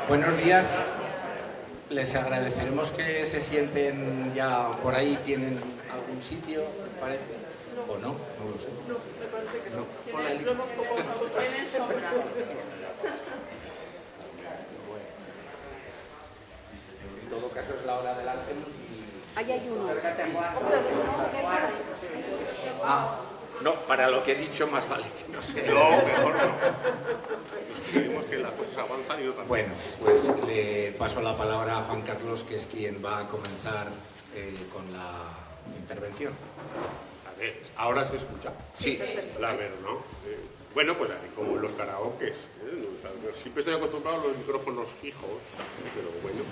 Buenos días. Les agradeceremos que se sienten ya por ahí. ¿Tienen algún sitio, parece? ¿O no? No lo sé. No, me parece que no. No. Lo hemos poco, tienen sobra. En todo caso es la hora del Ángelus y... Ahí hay uno. No, para lo que he dicho más vale que no sé. No, mejor no. Nos queremos que las cosas avanzan y no también. Bueno, pues le paso la palabra a Juan Carlos, que es quien va a comenzar con la intervención. A ver, ahora se escucha. Sí. A ver, ¿no? Bueno, pues como en los karaokes. Yo siempre estoy acostumbrado a los micrófonos fijos, pero bueno,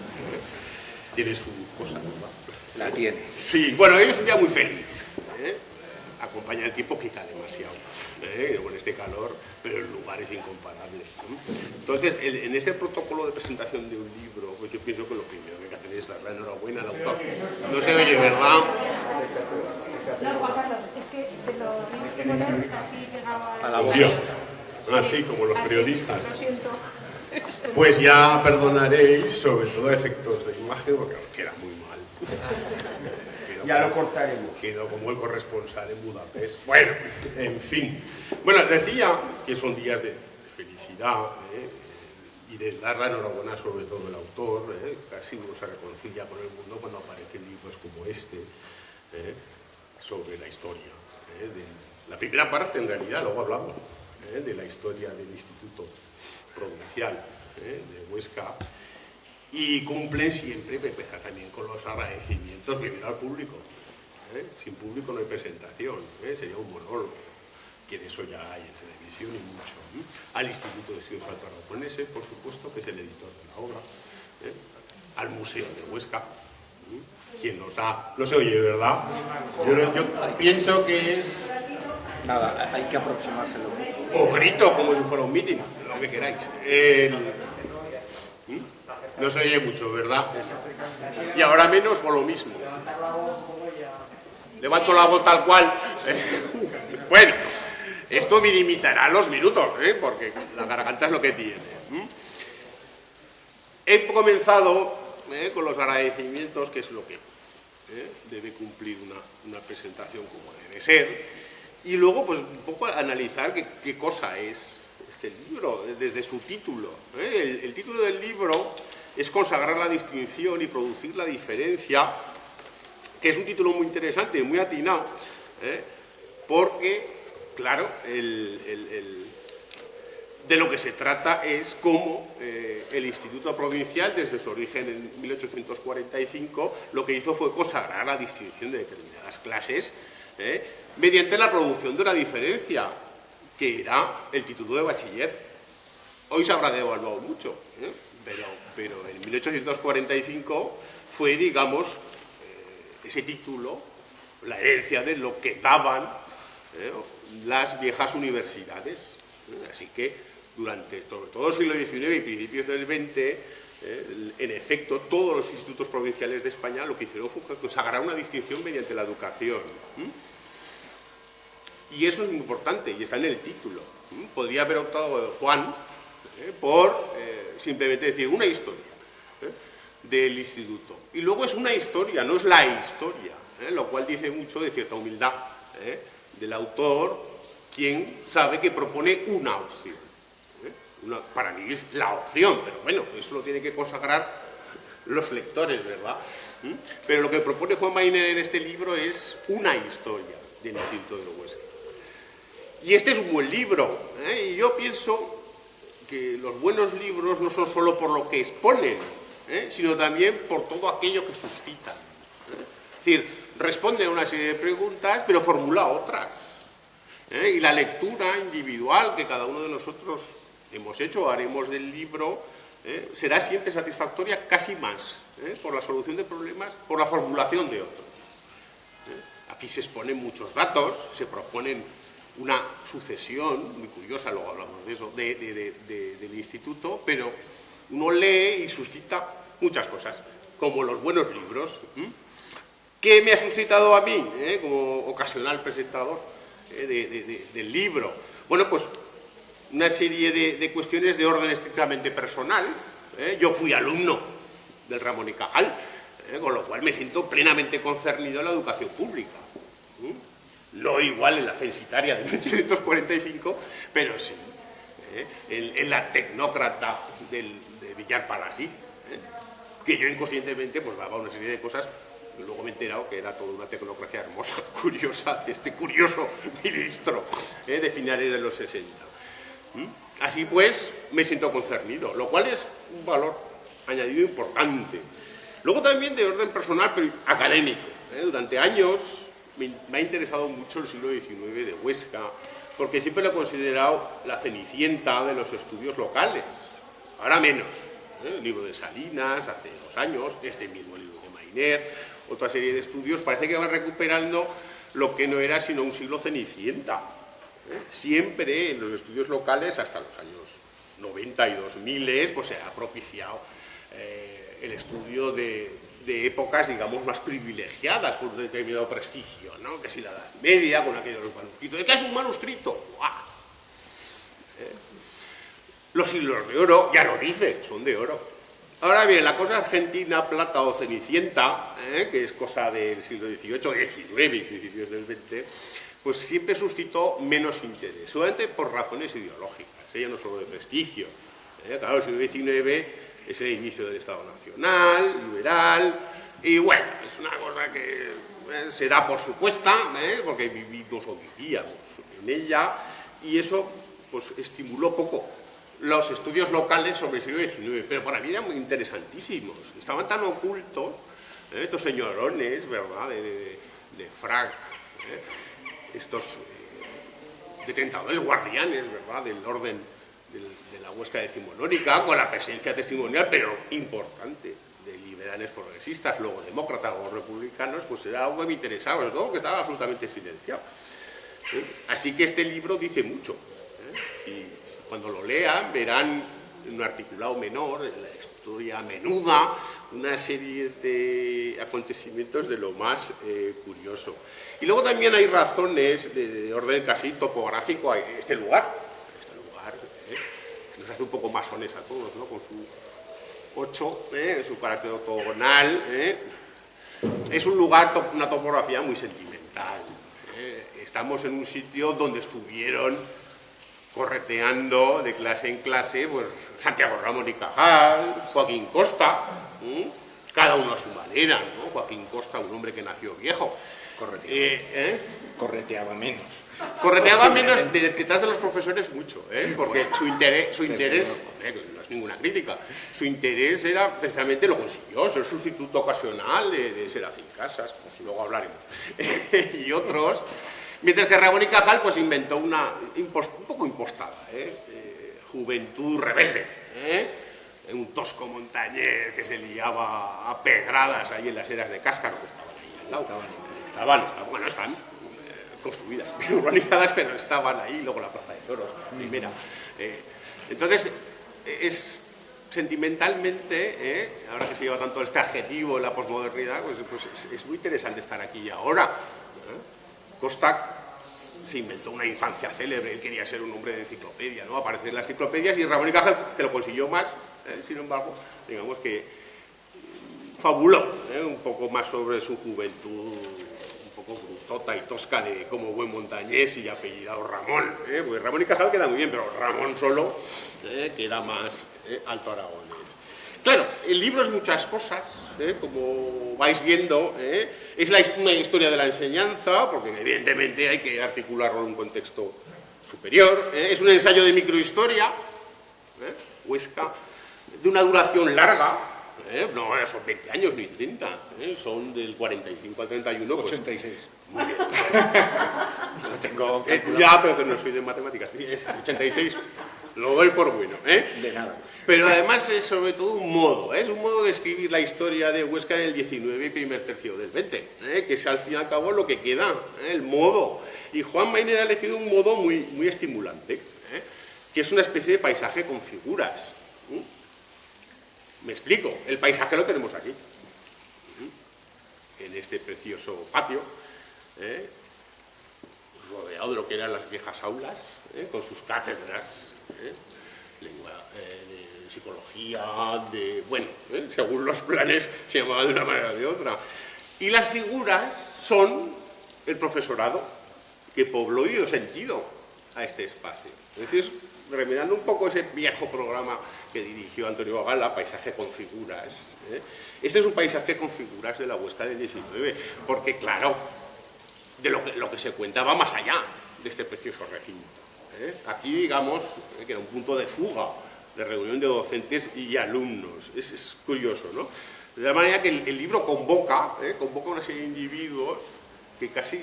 tiene su cosa, ¿verdad? La tiene. Sí, bueno, hoy es un día muy feliz. Acompaña el tiempo quizá demasiado, con este calor, pero el lugar es incomparable, ¿no? Entonces, en este protocolo de presentación de un libro, pues yo pienso que lo primero que hay que hacer es dar la enhorabuena al autor. No se oye, ¿verdad? No, Juan Carlos, es que te lo tienes que poner así pegado A la Obvio. boca. Así como los periodistas. Lo siento. Pues ya perdonaréis, sobre todo efectos de imagen, porque queda muy mal. Ya lo cortaremos. Quedó como el corresponsal en Budapest. Bueno, en fin. Bueno, decía que son días de felicidad y de dar la enhorabuena sobre todo al autor. Casi uno se reconcilia con el mundo cuando aparecen libros como este sobre la historia. De la primera parte, en realidad, luego hablamos de la historia del Instituto Provincial de Huesca. Y cumplen siempre, empezar también con los agradecimientos primero al público. Sin público no hay presentación, sería un monólogo, que de eso ya hay en televisión y mucho. Al Instituto de Estudios Alto-Aragoneses, por supuesto, que es el editor de la obra. Al Museo de Huesca, quien nos ha... No se oye, ¿verdad? Yo pienso que es... Nada, hay que aproximárselo. O grito, como si fuera un meeting, lo que queráis. No se oye mucho, ¿verdad? Y ahora menos o lo mismo. Levanto la voz tal cual. Bueno, esto minimizará los minutos, porque la garganta es lo que tiene. He comenzado con los agradecimientos, que es lo que debe cumplir una presentación como debe ser. Y luego, pues, un poco analizar qué cosa es este libro, desde su título. El título del libro es consagrar la distinción y producir la diferencia, que es un título muy interesante, muy atinado, porque, claro, de lo que se trata es cómo el Instituto Provincial, desde su origen en 1845, lo que hizo fue consagrar la distinción de determinadas clases mediante la producción de una diferencia, que era el título de bachiller. Hoy se habrá devaluado mucho, pero en 1845 fue, digamos, ese título, la herencia de lo que daban las viejas universidades. Así que durante todo el siglo XIX y principios del XX, en efecto, todos los institutos provinciales de España lo que hicieron fue consagrar una distinción mediante la educación. Y eso es muy importante y está en el título. Podría haber optado Juan por simplemente decir una historia del instituto. Y luego es una historia, no es la historia, lo cual dice mucho de cierta humildad del autor, quien sabe que propone una opción. Para mí es la opción, pero bueno, eso lo tienen que consagrar los lectores, ¿verdad? Pero lo que propone Juan Mainer en este libro es una historia del Instituto de Huesca. Y este es un buen libro, y yo pienso que los buenos libros no son solo por lo que exponen, sino también por todo aquello que suscitan. Es decir, responde a una serie de preguntas, pero formula otras. Y la lectura individual que cada uno de nosotros hemos hecho o haremos del libro será siempre satisfactoria, casi más, por la solución de problemas, por la formulación de otros. Aquí se exponen muchos datos, se proponen una sucesión, muy curiosa, luego hablamos de eso, del instituto, pero uno lee y suscita muchas cosas, como los buenos libros. ¿Qué me ha suscitado a mí, como ocasional presentador del libro? Bueno, pues una serie de cuestiones de orden estrictamente personal, Yo fui alumno del Ramón y Cajal, con lo cual me siento plenamente concernido en la educación pública. No igual en la censitaria de 1845, pero sí en la tecnócrata de Villar Palasí, que yo inconscientemente pues daba una serie de cosas. Luego me he enterado que era toda una tecnocracia hermosa, curiosa, de este curioso ministro de finales de los 60. Así pues, me siento concernido, lo cual es un valor añadido importante. Luego también de orden personal, pero académico. Durante años me ha interesado mucho el siglo XIX de Huesca, porque siempre lo he considerado la cenicienta de los estudios locales. Ahora menos. El libro de Salinas, hace 2 años, este mismo libro de Mainer, otra serie de estudios, parece que van recuperando lo que no era sino un siglo cenicienta. Siempre en los estudios locales, hasta los años 90 y 2000, pues se ha propiciado el estudio de épocas, digamos, más privilegiadas por un determinado prestigio, ¿no? Que si la Edad Media, con aquellos manuscritos. ¿Qué es un manuscrito? ¡Guau! Los siglos de oro, ya lo dice, son de oro. Ahora bien, la cosa argentina, plata o cenicienta, que es cosa del siglo XVIII, XIX y principios del XX, pues siempre suscitó menos interés, solamente por razones ideológicas, ya no solo de prestigio. Claro, el siglo XIX es el inicio del Estado Nacional, liberal, y bueno, es una cosa que se da por supuesta, porque vivimos o vivíamos en ella, y eso pues estimuló poco los estudios locales sobre el siglo XIX, pero para mí eran muy interesantísimos. Estaban tan ocultos, estos señorones, ¿verdad?, de frac, estos detentadores guardianes, ¿verdad?, del orden de la Huesca decimonónica, con la presencia testimonial, pero importante, de liberales progresistas, luego demócratas o republicanos, pues era algo que me interesaba, sobre todo que estaba absolutamente silenciado. Así que este libro dice mucho, y cuando lo lean verán en un articulado menor, en la historia menuda, una serie de acontecimientos de lo más curioso. Y luego también hay razones de orden casi topográfico. Este lugar nos hace un poco masones a todos, ¿no? Con su 8, su carácter ortogonal. Es un lugar, una topografía muy sentimental. Estamos en un sitio donde estuvieron correteando de clase en clase, pues Santiago Ramón y Cajal, Joaquín Costa, cada uno a su manera, ¿no? Joaquín Costa, un hombre que nació viejo. Correteaba menos. Correteaba menos detrás de los profesores mucho, porque su interés no es ninguna crítica, su interés era precisamente lo consiguió, ser sustituto ocasional de Serafín Casas, así luego hablaremos, y otros. Mientras que Ramón y Cajal pues inventó una un poco impostada, juventud rebelde, un tosco montañés que se liaba a pedradas ahí en las eras de Cáscaro, que estaban ahí al lado. Están construidas, bien urbanizadas, pero estaban ahí, luego la Plaza de Toros, primera. Entonces, es sentimentalmente, ahora que se lleva tanto este adjetivo en la posmodernidad, pues es muy interesante estar aquí y ahora. Costa se inventó una infancia célebre, él quería ser un hombre de enciclopedia, ¿no? Aparecer en las enciclopedias, y Ramón y Cajal, que lo consiguió más, sin embargo, digamos que fabuló un poco más sobre su juventud, un poco brutota y tosca, de como buen montañés y apellidado Ramón, porque Ramón y Cajal queda muy bien, pero Ramón solo queda más alto aragonés. Claro, el libro es muchas cosas, como vais viendo, es una historia de la enseñanza, porque evidentemente hay que articularlo en un contexto superior, es un ensayo de microhistoria, Huesca, de una duración larga, no son 20 años ni 30, son del 45 al 31. Pues, 86. Muy bien. Lo tengo Ya, pero que no soy de matemáticas, sí, es 86, lo doy por bueno. de nada. Pero además es sobre todo un modo, es un modo de escribir la historia de Huesca en el 19 y primer tercio del 20, que es al fin y al cabo lo que queda, el modo. Y Juan Mainer ha elegido un modo muy estimulante, que es una especie de paisaje con figuras. Me explico, el paisaje lo tenemos aquí, en este precioso patio, rodeado de lo que eran las viejas aulas, con sus cátedras, lengua, de psicología, bueno, según los planes se llamaba de una manera o de otra. Y las figuras son el profesorado que pobló y dio sentido a este espacio. Es decir, remedando un poco ese viejo programa que dirigió Antonio Gala, Paisaje con figuras. Este es un paisaje con figuras de la Huesca del 19, porque claro, de lo que se cuenta va más allá de este precioso régimen. Aquí, digamos, que era un punto de fuga, de reunión de docentes y alumnos. Es curioso, ¿no? De la manera que el libro convoca una serie de individuos que casi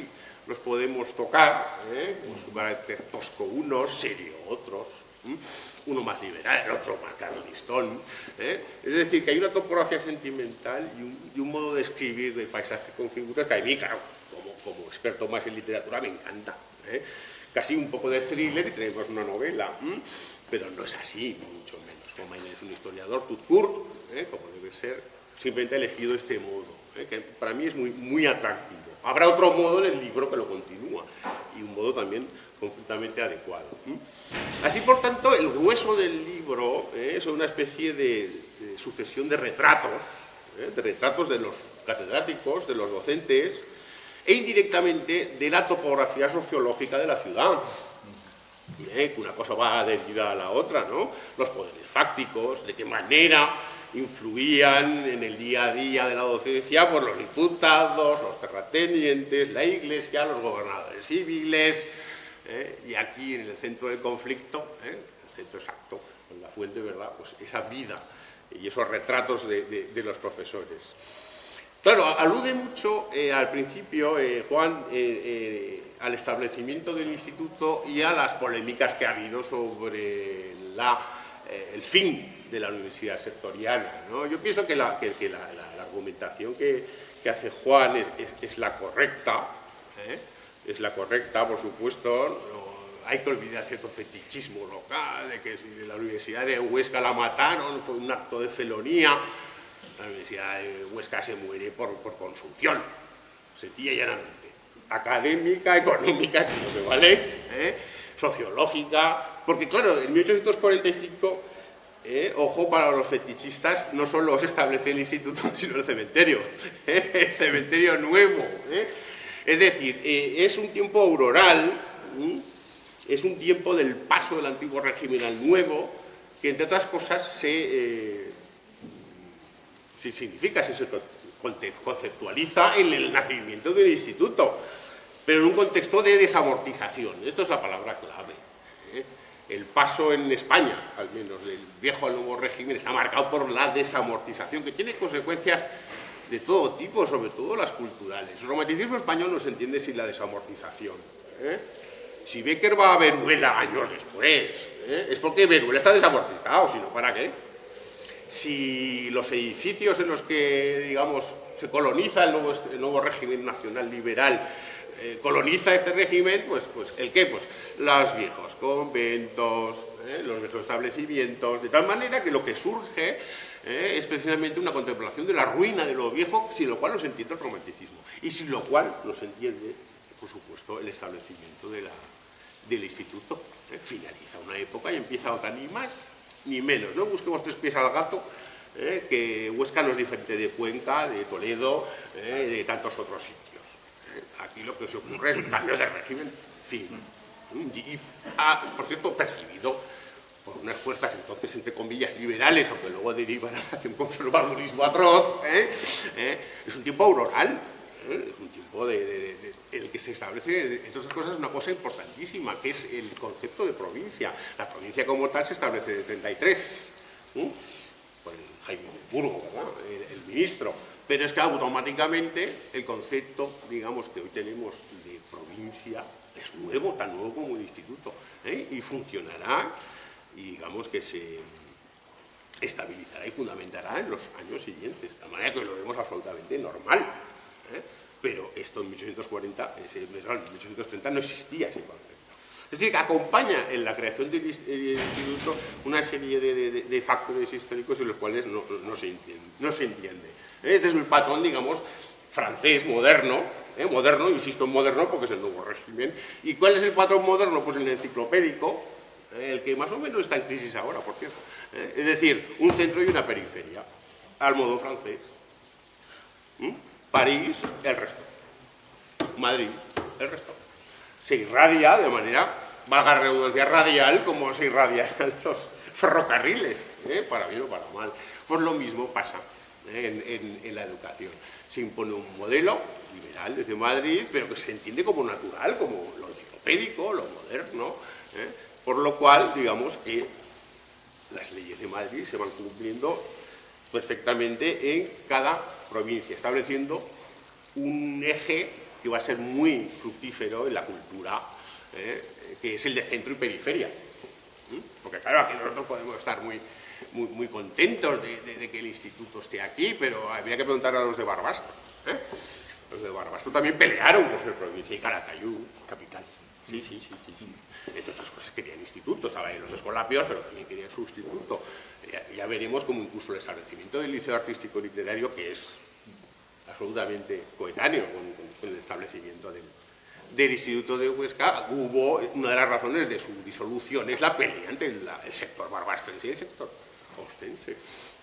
los podemos tocar, con su carácter tosco unos, serio otros, uno más liberal, el otro más carlistón. Es decir, que hay una topografía sentimental y un modo de escribir de paisaje con figuras que a mí, claro, como experto más en literatura, me encanta. Casi un poco de thriller y tenemos una novela, pero no es así, ni mucho menos. Romain es un historiador tout court, como debe ser, simplemente ha elegido este modo, que para mí es muy atractivo. Habrá otro modo en el libro que lo continúa, y un modo también completamente adecuado. Así, por tanto, el grueso del libro es una especie de sucesión de retratos de los catedráticos, de los docentes, e indirectamente de la topografía sociológica de la ciudad. Que una cosa va adherida a la otra, ¿no? Los poderes fácticos, de qué manera influían en el día a día de la docencia por los diputados, los terratenientes, la iglesia, los gobernadores civiles, y aquí en el centro del conflicto, el centro exacto, en la fuente, ¿verdad? Pues esa vida y esos retratos de los profesores. Claro, alude mucho al principio, Juan, al establecimiento del instituto y a las polémicas que ha habido sobre el fin de la universidad sectorial, ¿no? Yo pienso que la argumentación que hace Juan es la correcta, es la correcta, por supuesto. No, hay que olvidar cierto fetichismo local, de que si la Universidad de Huesca la mataron fue un acto de felonía. La Universidad de Huesca se muere por consunción, sencilla y llanamente. Académica, económica, que no se vale, sociológica, porque claro, en 1845, ojo para los fetichistas, no solo se establece el instituto, sino el cementerio nuevo. Es decir, es un tiempo auroral, es un tiempo del paso del antiguo régimen al nuevo, que entre otras cosas se conceptualiza en el nacimiento del instituto, pero en un contexto de desamortización. Esto es la palabra clave. El paso en España, al menos del viejo al nuevo régimen, está marcado por la desamortización, que tiene consecuencias de todo tipo, sobre todo las culturales. El romanticismo español no se entiende sin la desamortización. Si Bécquer va a Veruela años después, es porque Veruela está desamortizado, si no, ¿para qué? Si los edificios en los que, digamos, se coloniza el nuevo régimen nacional liberal, coloniza este régimen, pues ¿el qué? Pues los viejos conventos, los viejos establecimientos, de tal manera que lo que surge es precisamente una contemplación de la ruina de lo viejo, sin lo cual no se entiende el romanticismo, y sin lo cual no se entiende, por supuesto, el establecimiento del instituto. Finaliza una época y empieza otra, ni más ni menos. No busquemos tres pies al gato, que Huesca no es diferente de Cuenca, de Toledo, de tantos otros sitios. Aquí lo que se ocurre es un cambio de régimen, fin. Y por cierto, percibido por unas fuerzas entonces, entre comillas, liberales, aunque luego derivan hacia un conservadurismo atroz. Es un tiempo auroral, es un tiempo en el que se establece, entre otras cosas, una cosa importantísima, que es el concepto de provincia. La provincia como tal se establece en el 33, por el Jaime de Burgo, ¿verdad? El ministro. Pero es que automáticamente el concepto, digamos, que hoy tenemos de provincia es nuevo, tan nuevo como el instituto, y funcionará, y digamos que se estabilizará y fundamentará en los años siguientes, de manera que lo vemos absolutamente normal. Pero esto en 1840, en 1830 no existía ese concepto. Es decir, que acompaña en la creación del instituto una serie de factores históricos en los cuales no se entiende. Este es el patrón, digamos, francés moderno, insisto en moderno porque es el nuevo régimen. ¿Y cuál es el patrón moderno? Pues el enciclopédico, el que más o menos está en crisis ahora, por cierto. Es decir, un centro y una periferia, al modo francés. París, el resto. Madrid, el resto. Se irradia de manera, valga la redundancia, radial, como se irradian los ferrocarriles, para bien o para mal. Pues lo mismo pasa en la educación. Se impone un modelo liberal desde Madrid, pero que se entiende como natural, como lo enciclopédico, lo moderno, por lo cual, digamos que las leyes de Madrid se van cumpliendo perfectamente en cada provincia, estableciendo un eje que va a ser muy fructífero en la cultura, que es el de centro y periferia. Porque claro, aquí nosotros podemos estar muy contentos de que el instituto esté aquí, pero habría que preguntar a los de Barbastro. Los de Barbastro también pelearon por ser provincia, y Calatayud, capital. Sí. Entre otras cosas querían instituto, estaban ahí los escolapios, pero también querían sustituto. Ya veremos cómo incluso el establecimiento del Liceo Artístico Literario, que es absolutamente coetáneo con el establecimiento del Instituto de Huesca, hubo una de las razones de su disolución, es la pelea entre el sector barbastrense y el sector ostense.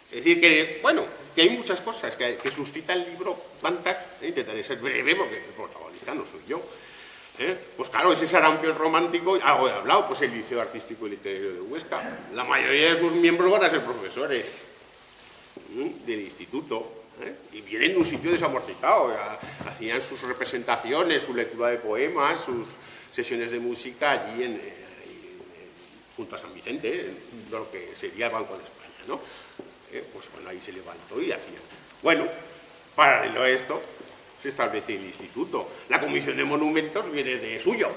Es decir, que, bueno, que hay muchas cosas que suscita el libro, tantas, intentaré ser breve porque el protagonista no soy yo. Pues claro, ese sarampión romántico, algo he hablado, pues el Liceo Artístico y Literario de Huesca, la mayoría de sus miembros van a ser profesores del instituto, y vienen de un sitio desamortizado, hacían sus representaciones, su lectura de poemas, sus sesiones de música allí junto a San Vicente, en lo que sería el Banco de España, ¿no? Pues bueno, ahí se levantó y hacían. Bueno, paralelo a esto, se establece el instituto. La Comisión de Monumentos viene de suyo,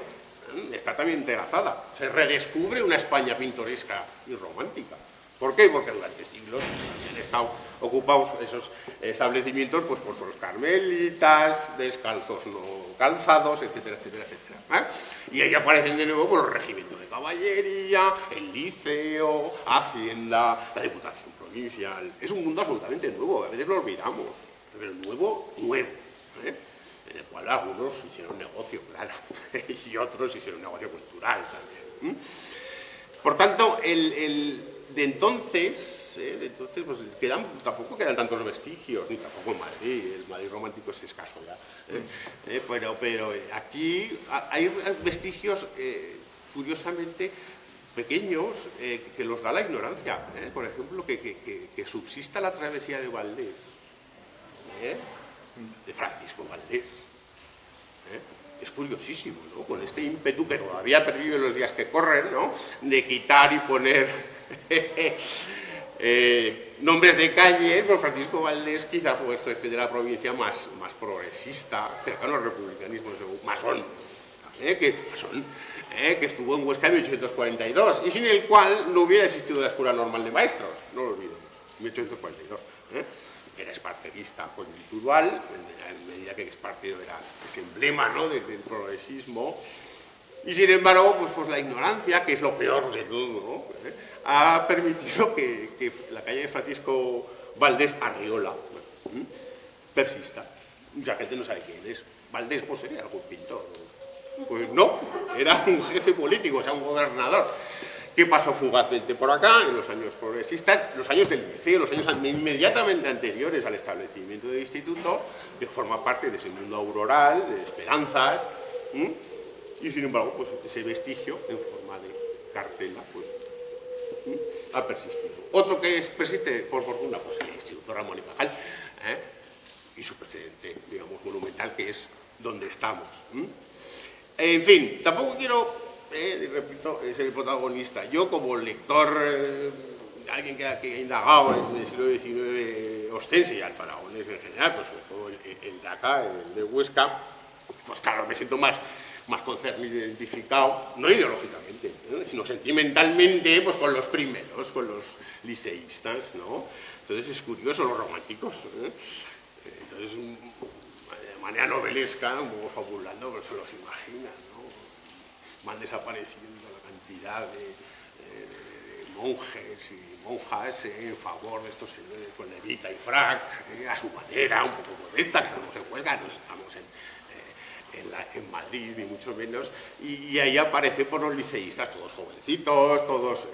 está también entrelazada. Se redescubre una España pintoresca y romántica. ¿Por qué? Porque durante siglos han estado ocupados esos establecimientos pues, por los carmelitas, descalzos no calzados, etcétera, etcétera, etcétera. Y ahí aparecen de nuevo pues, los regimientos de caballería, el liceo, Hacienda, la Diputación Provincial. Es un mundo absolutamente nuevo, a veces lo olvidamos, pero nuevo, en el cual algunos hicieron negocio, claro, y otros hicieron negocio cultural también. Por tanto, de entonces pues, tampoco quedan tantos vestigios, ni tampoco en Madrid, el Madrid romántico es escaso ya. Pero aquí hay vestigios, curiosamente, pequeños, que los da la ignorancia. Por ejemplo, que subsista la travesía de Valdés, de Francisco Valdés. Es curiosísimo, ¿no? Con este ímpetu que todavía ha perdido en los días que corren, ¿no? De quitar y poner nombres de calle, pues Francisco Valdés quizá fue el jefe de la provincia más progresista, cercano al republicanismo, masón, que estuvo en Huesca en 1842 y sin el cual no hubiera existido la Escuela Normal de Maestros, no lo olvido, 1842. Era esparterista individual, en medida que Espartero era ese emblema, ¿no? del progresismo, y sin embargo, pues la ignorancia, que es lo peor de todo, ha permitido que la calle de Francisco Valdés Arriola persista. Mucha gente no sabe quién es. Valdés pues sería algún pintor. Pues no, era un jefe político, o sea, un gobernador. ¿Qué pasó fugazmente por acá en los años progresistas, los años del liceo, los años inmediatamente anteriores al establecimiento del instituto, que forma parte de ese mundo auroral, de esperanzas, y sin embargo, pues ese vestigio en forma de cartela, pues ha persistido. Otro que persiste, por fortuna, pues el Instituto Ramón y Cajal, y su precedente, digamos, monumental, que es donde estamos. En fin, tampoco quiero... repito, ser el protagonista. Yo como lector, alguien que ha indagado en el siglo XIX ostense y alfaragones en general, pues sobre todo el de acá, el de Huesca, pues claro, me siento más concernido, identificado, no ideológicamente, sino sentimentalmente, pues con los primeros, con los liceístas, ¿no? Entonces es curioso, los románticos, entonces de manera novelesca, un poco fabulando, pero se los imaginan, ¿no? Van desapareciendo la cantidad de monjes y monjas en favor de estos señores con levita y frac, a su manera, un poco modesta, que estamos en huelga, no estamos en Madrid, ni mucho menos, y ahí aparecen por los liceístas, todos jovencitos, todos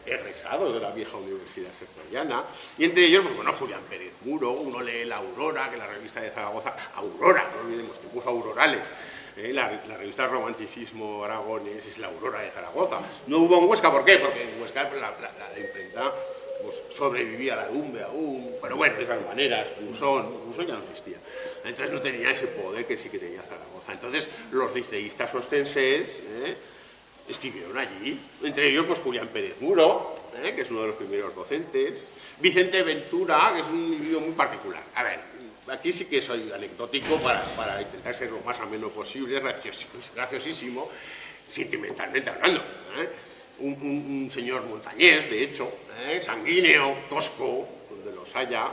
egresados de la vieja Universidad Sertoriana, y entre ellos, pues bueno, Julián Pérez Muro, uno lee La Aurora, que es la revista de Zaragoza, Aurora, no olvidemos, tiempos aurorales, la revista Romanticismo Aragones es La Aurora de Zaragoza. No hubo en Huesca, ¿por qué? Porque en Huesca la imprenta pues, sobrevivía a la lumbre aún, pero bueno, de esas maneras, Usón ya no existía. Entonces no tenía ese poder que sí que tenía Zaragoza. Entonces los liceístas ostenses escribieron allí, entre ellos pues Julián Pérez Muro, que es uno de los primeros docentes, Vicente Ventura, que es un individuo muy particular. A ver, aquí sí que soy anecdótico para intentar ser lo más ameno posible, graciosísimo, sentimentalmente hablando. Un señor montañés, de hecho, sanguíneo, tosco, donde los haya,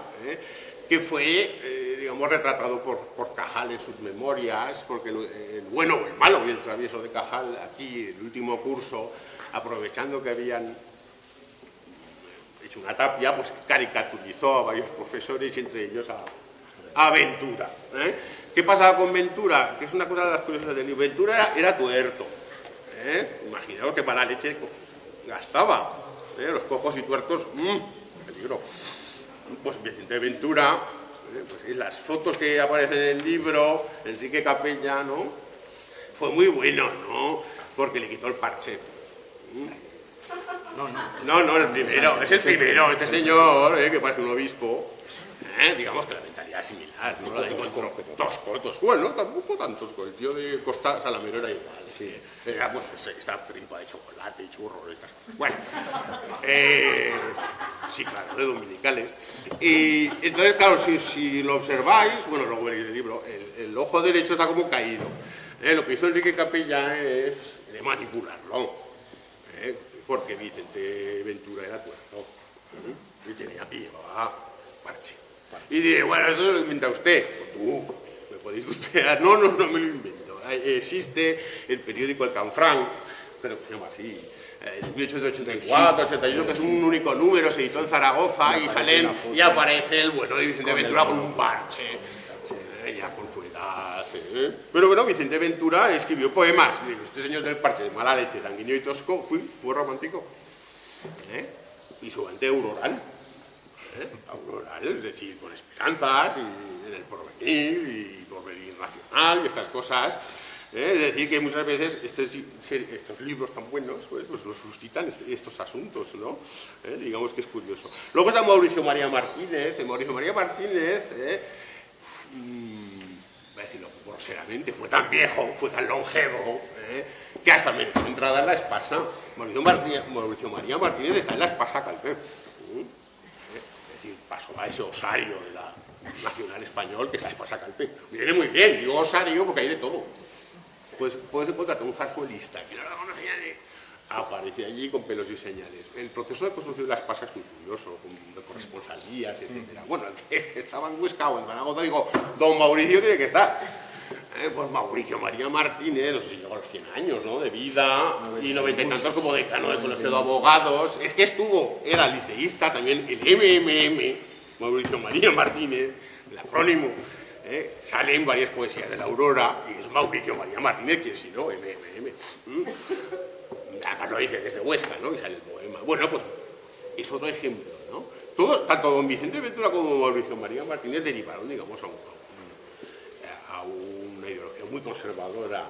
que fue, digamos, retratado por Cajal en sus memorias, porque el bueno o el malo y el travieso de Cajal, aquí, el último curso, aprovechando que habían hecho una tapia, pues caricaturizó a varios profesores y entre ellos a Ventura. ¿Qué pasaba con Ventura? Que es una cosa de las curiosidades del libro. Ventura era tuerto. Imaginaos que para la leche gastaba. Los cojos y tuertos, peligro. Pues Vicente Ventura, pues en las fotos que aparecen en el libro, Enrique Capella, ¿no? Fue muy bueno, ¿no? Porque le quitó el parche. No, el primero, es el primero, este señor, que parece un obispo, digamos que la mentalidad es similar, ¿no? La de tosco, bueno, tampoco tan tosco, el tío de Costa Salamero era igual, sí, era pues esta tripa de chocolate y churros, estas cosas. Bueno, sí, claro, de dominicales. Y entonces, claro, si lo observáis, bueno, luego veréis el libro, el ojo derecho está como caído. Lo que hizo Enrique Capella es de manipularlo, porque Vicente Ventura era tuerto y llevaba parche. Y diré, bueno, eso lo inventa usted. Pues tú, me podéis usted. No me lo invento. Existe el periódico El Canfranc, pero que se llama así, en 1884, 81, que es un único número, se editó en Zaragoza y salen y aparece el bueno de Vicente Ventura con un parche, ya con su edad. Pero bueno, Vicente Ventura escribió poemas. Y este señor del parche, de mala leche, sanguíneo y tosco, fue romántico. Y su ante auroral. Auroral, es decir, con esperanzas y en el porvenir nacional y estas cosas. Es decir, que muchas veces estos libros tan buenos pues nos suscitan estos asuntos, ¿no? Digamos que es curioso. Luego está Mauricio María Martínez. Mauricio María Martínez, voy a decirlo groseramente, fue tan viejo, fue tan longevo, que hasta menos entrada en la Espasa. Mauricio María Martínez está en la Espasa Calpé. Pasó a ese osario de la Nacional Español, que es la Espasa Calpé. Viene muy bien, digo osario porque hay de todo. Pues puedes encontrarte un zarzuelista que no lo conocía ni... Aparece allí con pelos y señales. El proceso de construcción de la Espasa es muy curioso, con corresponsalías, etc. Bueno, el que estaba en Huesca o en Zaragoza, digo, don Mauricio tiene que estar. Pues Mauricio María Martínez, no sé si llegó a los 100 años, ¿no?, de vida, y 90 y tantos como decano del Colegio de Abogados. Es que era liceísta también, el MMM, Mauricio María Martínez, el acrónimo, sale en varias poesías de La Aurora, y es Mauricio María Martínez, quien si no, MMM. Además lo dice desde Huesca, ¿no?, y sale el poema. Bueno, pues es otro ejemplo, ¿no? Tanto don Vicente Ventura como Mauricio María Martínez derivaron, digamos, a una ideología muy conservadora,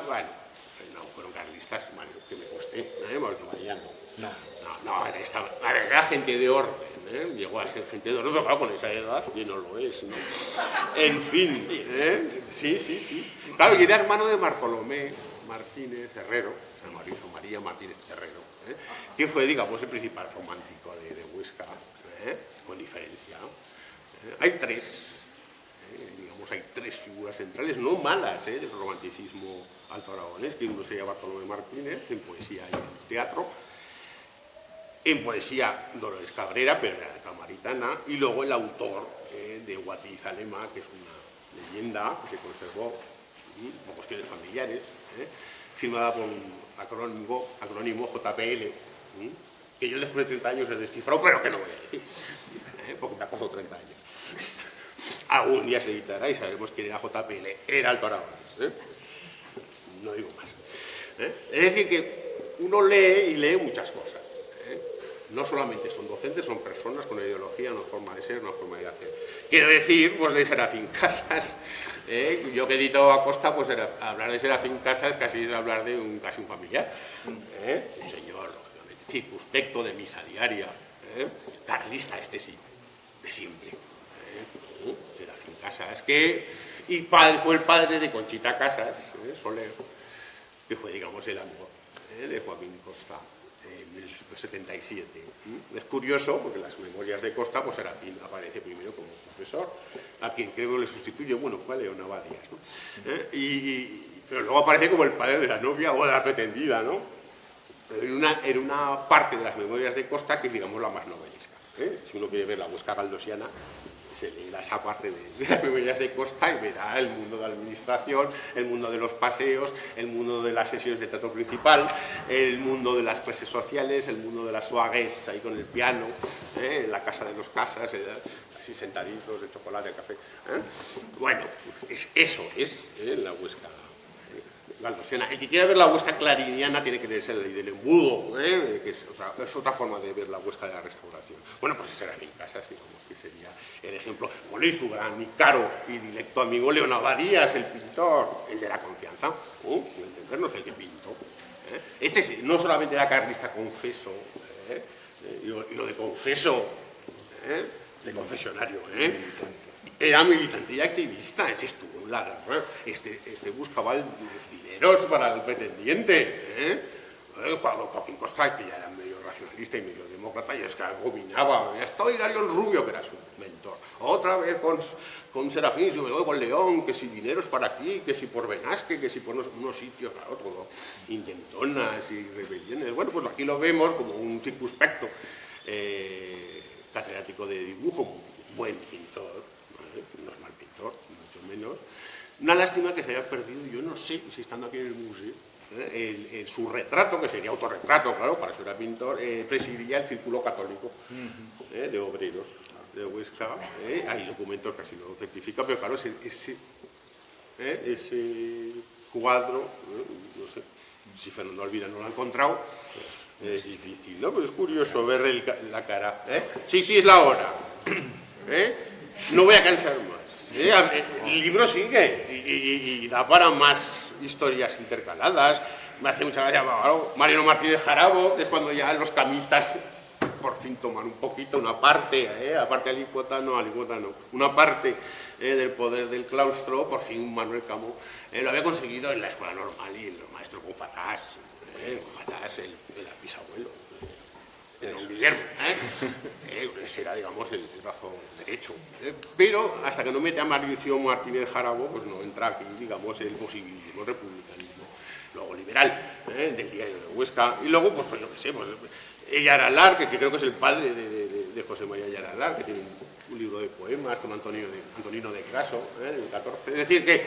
bueno, no, fueron carlistas, que me costé, Mauricio María no, era gente de orden, llegó a ser gente de orden, pero claro, con esa edad, que no lo es, ¿no? En fin, sí. Claro, y era hermano de Bartolomé Martínez Herrero, o sea, Mauricio María Martínez Herrero, que fue, digamos, el principal romántico de Huesca, con diferencia. Hay tres figuras centrales, no malas, del romanticismo alto aragonés, que uno sería Bartolomé Martínez, en poesía y en teatro, en poesía Dolores Cabrera, pero era camaritana, y luego el autor de Guatizalema, que es una leyenda que se conservó por cuestiones familiares, firmada por un acrónimo JPL, que yo después de 30 años he descifrado, pero que no voy a decir, porque me ha pasado 30 años. algún día se editará y sabemos quién era JPL, era Alto Aragonés. No digo más. Es decir, que uno lee y lee muchas cosas. No solamente son docentes, son personas con una ideología, una forma de ser, una forma de hacer. Quiero decir, pues de Serafín Casas, yo que he editado a Costa, pues hablar de Serafín Casas casi es hablar de casi un familiar. Un señor, lógicamente, circunspecto, de misa diaria, carlista, este sí, de siempre. Serafín Casas, y fue el padre de Conchita Casas, Soler, que fue, digamos, el amor de Joaquín Costa. En 1977. Es curioso porque en las memorias de Costa, pues Serafín aparece primero como profesor, a quien creo que le sustituye, bueno, fue a León Abadías, ¿no? Pero luego aparece como el padre de la novia o de la pretendida, ¿no? Pero en una parte de las memorias de Costa que es, digamos, la más novelesca. Si uno quiere ver la Huesca galdosiana, se leerá esa parte de las memorias de Costa y verá el mundo de la administración, el mundo de los paseos, el mundo de las sesiones de teatro principal, el mundo de las clases sociales, el mundo de las soirées ahí con el piano, la casa de los Casas, así sentaditos, de chocolate, de café. Bueno, eso es la Huesca galdosiana. El que quiera ver la Huesca clariniana tiene que leerse la Ley del Embudo, que es otra forma de ver la Huesca de la Restauración. Bueno, pues Serafín Casas, digamos que sería el ejemplo. Bueno, y su gran y caro y directo amigo León Abadías, el pintor, el de la confianza, entendernos, el que pintó. Este no solamente era carlista, confeso, y lo de confeso, de confesionario, era militante y activista, estuvo en la guerra, este buscaba los dineros para el pretendiente, Joaquín Costa, que ya era medio racionalista y medio demócrata, y es que abominaba, estoy Darión Rubio, que era su mentor, otra vez con Serafín, y luego con León, que si dineros para aquí, que si por Benasque, que si por unos sitios, claro, todo, intentonas y rebeliones. Bueno, pues aquí lo vemos como un circunspecto catedrático de dibujo, buen pintor, no es mal pintor, mucho menos. Una lástima que se haya perdido, yo no sé si estando aquí en el museo, su retrato, que sería autorretrato, claro, para eso era pintor, presidiría el Círculo Católico de Obreros de Huesca. Hay documentos que así lo certifican, pero claro, ese cuadro, no sé, si Fernando Alvira no lo ha encontrado, es difícil, ¿no? Pero es curioso ver la cara. Sí, es la hora. No voy a cansar más. El libro sigue y da para más historias intercaladas. Me hace mucha gracia Mariano Martínez Jarabo, que es cuando ya los camistas por fin toman un poquito, una parte, aparte alícuota no, una parte del poder del claustro. Por fin Manuel Camó lo había conseguido en la escuela normal y los maestros con Fatás, el bisabuelo. Don Guillermo, ese era, digamos, el brazo derecho. Pero hasta que no mete a Mauricio Martínez Jarabo, pues no entra aquí, digamos, el posibilismo, republicanismo, luego liberal, del Diario de Huesca. Y luego, pues yo qué sé, pues Ayala, que creo que es el padre de José María Ayala, que tiene un libro de poemas con Antonino de Craso, el 14. Es decir, que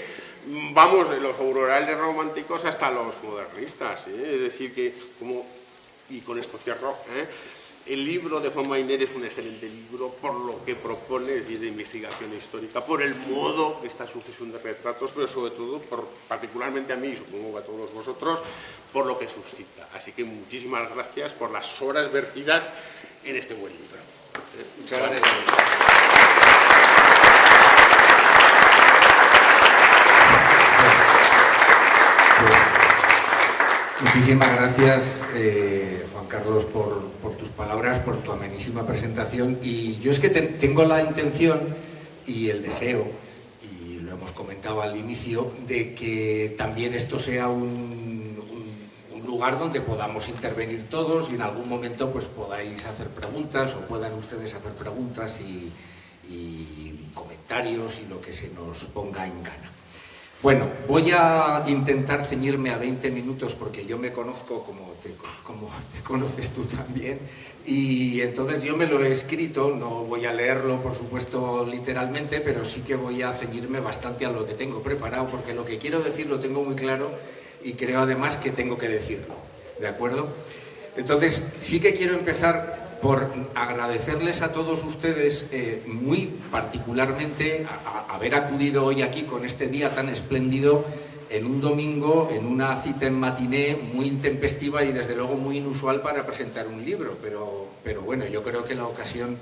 vamos de los aurorales románticos hasta los modernistas. Es decir, que como... Y con esto cierro. El libro de Juan Mainer es un excelente libro por lo que propone, es decir, de investigación histórica, por el modo de esta sucesión de retratos, pero sobre todo, particularmente a mí y supongo que a todos vosotros, por lo que suscita. Así que muchísimas gracias por las horas vertidas en este buen libro. Muchas gracias. Muchísimas gracias, Juan Carlos, por tus palabras, por tu amenísima presentación. Y yo es que tengo la intención y el deseo, y lo hemos comentado al inicio, de que también esto sea un lugar donde podamos intervenir todos y en algún momento pues podáis hacer preguntas o puedan ustedes hacer preguntas y comentarios y lo que se nos ponga en gana. Bueno, voy a intentar ceñirme a 20 minutos porque yo me conozco como te conoces tú también, y entonces yo me lo he escrito, no voy a leerlo por supuesto literalmente, pero sí que voy a ceñirme bastante a lo que tengo preparado, porque lo que quiero decir lo tengo muy claro y creo además que tengo que decirlo, ¿de acuerdo? Entonces sí que quiero empezar por agradecerles a todos ustedes muy particularmente haber acudido hoy aquí con este día tan espléndido, en un domingo, en una cita en matiné muy intempestiva y desde luego muy inusual para presentar un libro, pero bueno, yo creo que la ocasión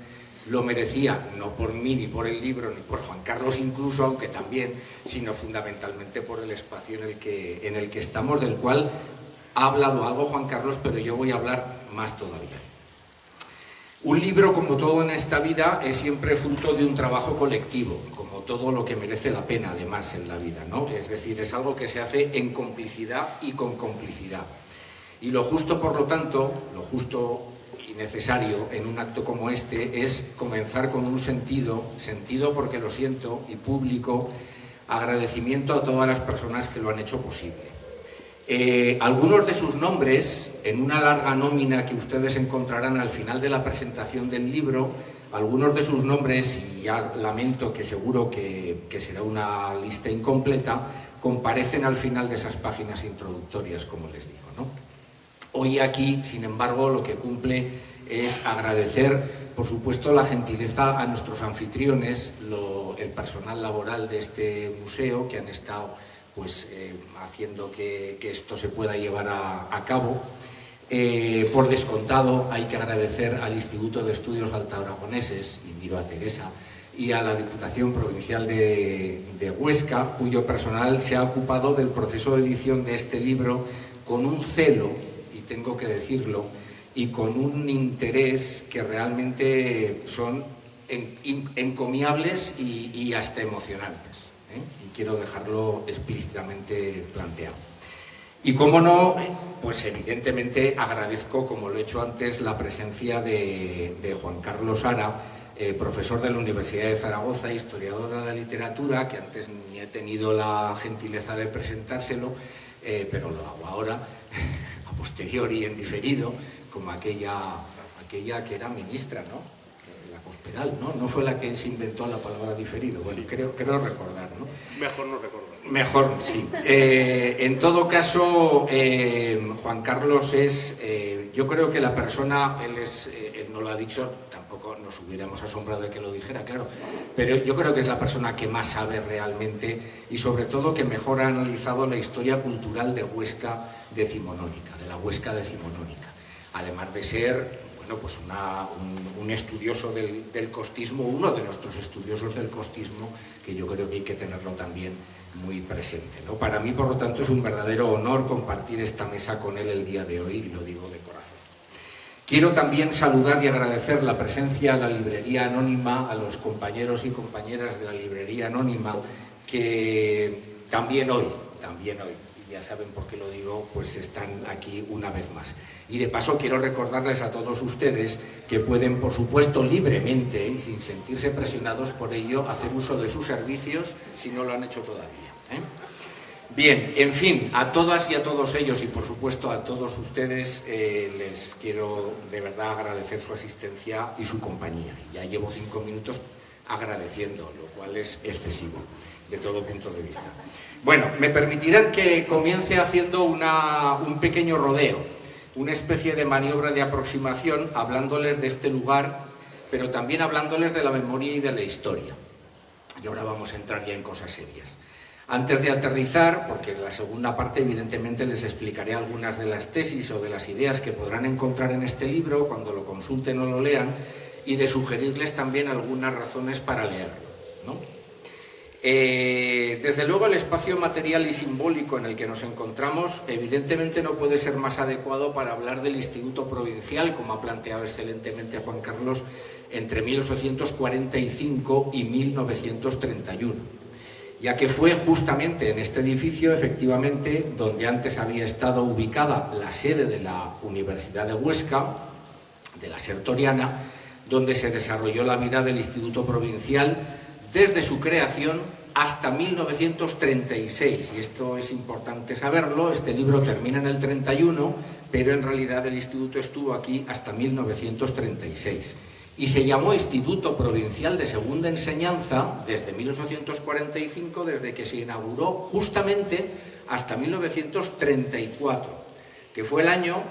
lo merecía, no por mí ni por el libro, ni por Juan Carlos incluso, aunque también, sino fundamentalmente por el espacio en el que estamos, del cual ha hablado algo Juan Carlos, pero yo voy a hablar más todavía. Un libro, como todo en esta vida, es siempre fruto de un trabajo colectivo, como todo lo que merece la pena, además, en la vida, ¿no? Es decir, es algo que se hace en complicidad y con complicidad. Y lo justo, por lo tanto, lo justo y necesario en un acto como este es comenzar con un sentido porque lo siento, y público, agradecimiento a todas las personas que lo han hecho posible. Algunos de sus nombres, en una larga nómina que ustedes encontrarán al final de la presentación del libro, algunos de sus nombres, y ya lamento que seguro que será una lista incompleta, comparecen al final de esas páginas introductorias, como les digo, ¿no? Hoy aquí, sin embargo, lo que cumple es agradecer, por supuesto, la gentileza a nuestros anfitriones, el personal laboral de este museo, que han estado pues haciendo que esto se pueda llevar a cabo. Por descontado, hay que agradecer al Instituto de Estudios Altoaragoneses, y miro a Teresa, y a la Diputación Provincial de Huesca, cuyo personal se ha ocupado del proceso de edición de este libro con un celo, y tengo que decirlo, y con un interés que realmente son encomiables y hasta emocionantes, ¿eh? Y quiero dejarlo explícitamente planteado. Y cómo no, pues evidentemente agradezco, como lo he hecho antes, la presencia de Juan Carlos Ara, profesor de la Universidad de Zaragoza, historiador de la literatura, que antes ni he tenido la gentileza de presentárselo, pero lo hago ahora, a posteriori, en diferido, como aquella que era ministra, ¿no? La Cospedal, ¿no? No fue la que se inventó la palabra diferido. Bueno, creo recordar, ¿no? Mejor no recordar. Mejor, sí. En todo caso, Juan Carlos es, yo creo que la persona, él no lo ha dicho, tampoco nos hubiéramos asombrado de que lo dijera, claro, pero yo creo que es la persona que más sabe realmente y sobre todo que mejor ha analizado la historia cultural de Huesca decimonónica, de la Huesca decimonónica, además de ser, bueno, pues un estudioso del costismo, uno de nuestros estudiosos del costismo, que yo creo que hay que tenerlo también muy presente, ¿no? Para mí, por lo tanto, es un verdadero honor compartir esta mesa con él el día de hoy, y lo digo de corazón. Quiero también saludar y agradecer la presencia a la Librería Anónima, a los compañeros y compañeras de la Librería Anónima, que también hoy, y ya saben por qué lo digo, pues están aquí una vez más. Y de paso quiero recordarles a todos ustedes que pueden, por supuesto, libremente y sin sentirse presionados por ello, hacer uso de sus servicios si no lo han hecho todavía, ¿eh? Bien, en fin, a todas y a todos ellos y por supuesto a todos ustedes les quiero de verdad agradecer su asistencia y su compañía. Ya llevo 5 minutos agradeciendo, lo cual es excesivo de todo punto de vista. Bueno, me permitirán que comience haciendo un pequeño rodeo, una especie de maniobra de aproximación, hablándoles de este lugar, pero también hablándoles de la memoria y de la historia. Y ahora vamos a entrar ya en cosas serias. Antes de aterrizar, porque en la segunda parte evidentemente les explicaré algunas de las tesis o de las ideas que podrán encontrar en este libro cuando lo consulten o lo lean, y de sugerirles también algunas razones para leerlo, ¿no? Desde luego el espacio material y simbólico en el que nos encontramos evidentemente no puede ser más adecuado para hablar del Instituto Provincial, como ha planteado excelentemente Juan Carlos, entre 1845 y 1931, ya que fue justamente en este edificio, efectivamente, donde antes había estado ubicada la sede de la Universidad de Huesca, de la Sertoriana, donde se desarrolló la vida del Instituto Provincial desde su creación hasta 1936, y esto es importante saberlo. Este libro termina en el 31, pero en realidad el instituto estuvo aquí hasta 1936. Y se llamó Instituto Provincial de Segunda Enseñanza desde 1845, desde que se inauguró justamente hasta 1934, que fue el año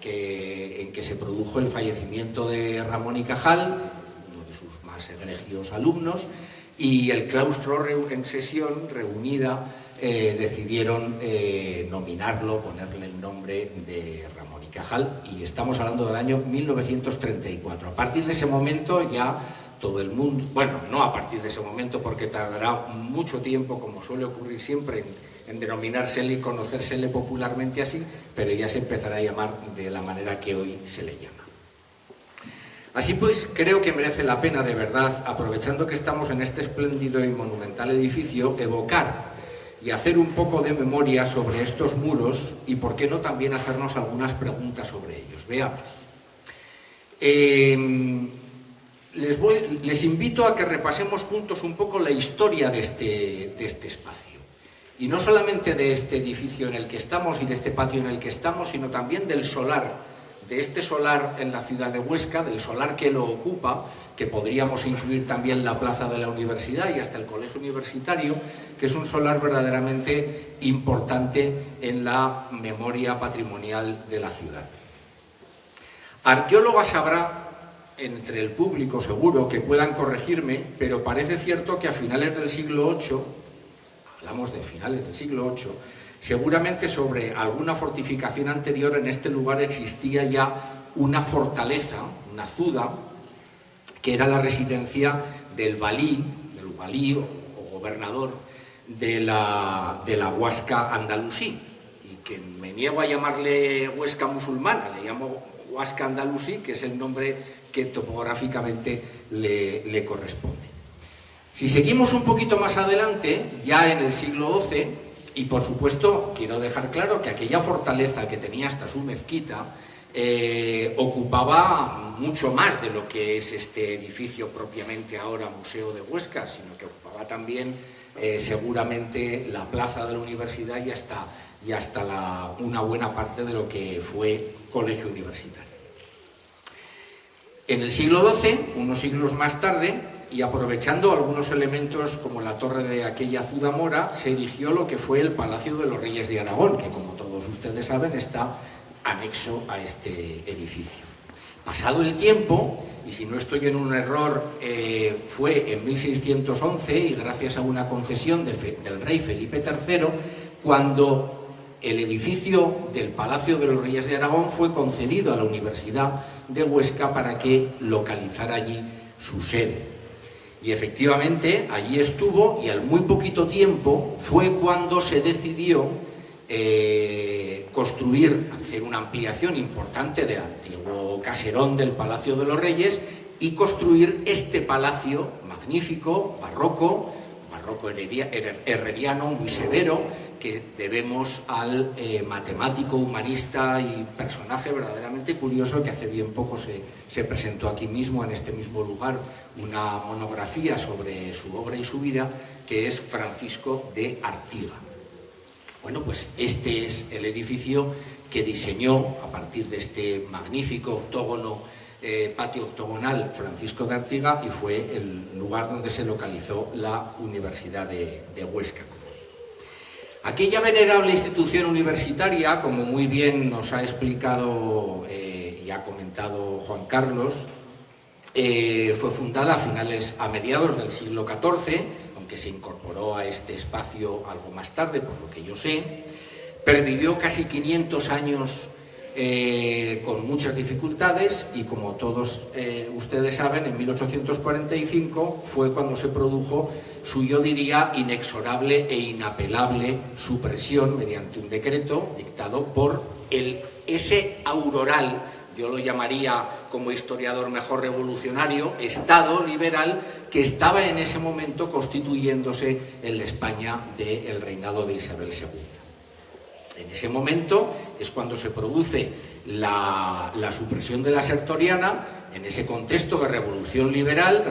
en en que se produjo el fallecimiento de Ramón y Cajal, uno de sus más egregios alumnos, y el claustro en sesión reunida decidieron nominarlo, ponerle el nombre de Ramón y Cajal, y estamos hablando del año 1934. A partir de ese momento ya todo el mundo, bueno, no a partir de ese momento porque tardará mucho tiempo, como suele ocurrir siempre, en denominársele y conocérsele popularmente así, pero ya se empezará a llamar de la manera que hoy se le llama. Así pues, creo que merece la pena, de verdad, aprovechando que estamos en este espléndido y monumental edificio, evocar y hacer un poco de memoria sobre estos muros y, por qué no, también hacernos algunas preguntas sobre ellos. Veamos. Les invito a que repasemos juntos un poco la historia de este espacio. Y no solamente de este edificio en el que estamos y de este patio en el que estamos, sino también del solar, de este solar en la ciudad de Huesca, del solar que lo ocupa, que podríamos incluir también la plaza de la universidad y hasta el colegio universitario, que es un solar verdaderamente importante en la memoria patrimonial de la ciudad. Arqueólogas habrá entre el público, seguro, que puedan corregirme, pero parece cierto que a finales del siglo VIII, hablamos de finales del siglo VIII, seguramente sobre alguna fortificación anterior en este lugar existía ya una fortaleza, una zuda, que era la residencia del valí o gobernador de la Huasca andalusí, y que me niego a llamarle Huesca musulmana, le llamo Huasca andalusí, que es el nombre que topográficamente le corresponde. Si seguimos un poquito más adelante, ya en el siglo XII, y por supuesto quiero dejar claro que aquella fortaleza que tenía hasta su mezquita ocupaba mucho más de lo que es este edificio propiamente ahora Museo de Huesca, sino que ocupaba también seguramente la plaza de la universidad y hasta una buena parte de lo que fue colegio universitario. En el siglo XII, unos siglos más tarde, y aprovechando algunos elementos como la torre de aquella Zuda Mora, se erigió lo que fue el Palacio de los Reyes de Aragón, que, como todos ustedes saben, está anexo a este edificio. Pasado el tiempo, y si no estoy en un error, fue en 1611, y gracias a una concesión del rey Felipe III, cuando el edificio del Palacio de los Reyes de Aragón fue concedido a la Universidad de Huesca para que localizara allí su sede. Y efectivamente allí estuvo, y al muy poquito tiempo fue cuando se decidió construir, hacer una ampliación importante del antiguo caserón del Palacio de los Reyes y construir este palacio magnífico, barroco herreriano, muy severo, que debemos al matemático, humanista y personaje verdaderamente curioso que hace bien poco se presentó aquí mismo, en este mismo lugar, una monografía sobre su obra y su vida, que es Francisco de Artiga. Bueno, pues este es el edificio que diseñó a partir de este magnífico octógono, patio octogonal, Francisco de Artiga, y fue el lugar donde se localizó la Universidad de Huesca. Aquella venerable institución universitaria, como muy bien nos ha explicado y ha comentado Juan Carlos, fue fundada a mediados del siglo XIV, aunque se incorporó a este espacio algo más tarde, por lo que yo sé, pervivió casi 500 años con muchas dificultades, y como todos ustedes saben, en 1845 fue cuando se produjo su, yo diría, inexorable e inapelable supresión mediante un decreto dictado por ese auroral, yo lo llamaría como historiador mejor revolucionario, Estado liberal que estaba en ese momento constituyéndose en la España del reinado de Isabel II. En ese momento es cuando se produce la supresión de la Sertoriana, en ese contexto de revolución liberal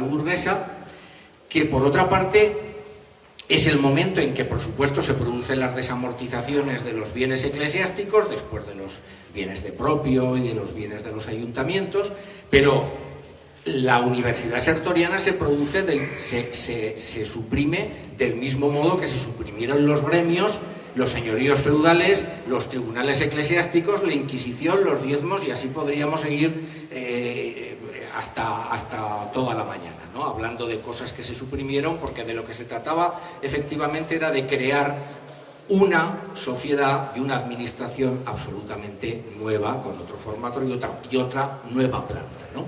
burguesa, que por otra parte es el momento en que, por supuesto, se producen las desamortizaciones de los bienes eclesiásticos, después de los bienes de propio y de los bienes de los ayuntamientos, pero la Universidad Sertoriana se suprime del mismo modo que se suprimieron los gremios los señoríos feudales, los tribunales eclesiásticos, la Inquisición, los diezmos, y así podríamos seguir hasta toda la mañana, ¿no? Hablando de cosas que se suprimieron, porque de lo que se trataba efectivamente era de crear una sociedad y una administración absolutamente nueva, con otro formato y otra nueva planta, ¿no?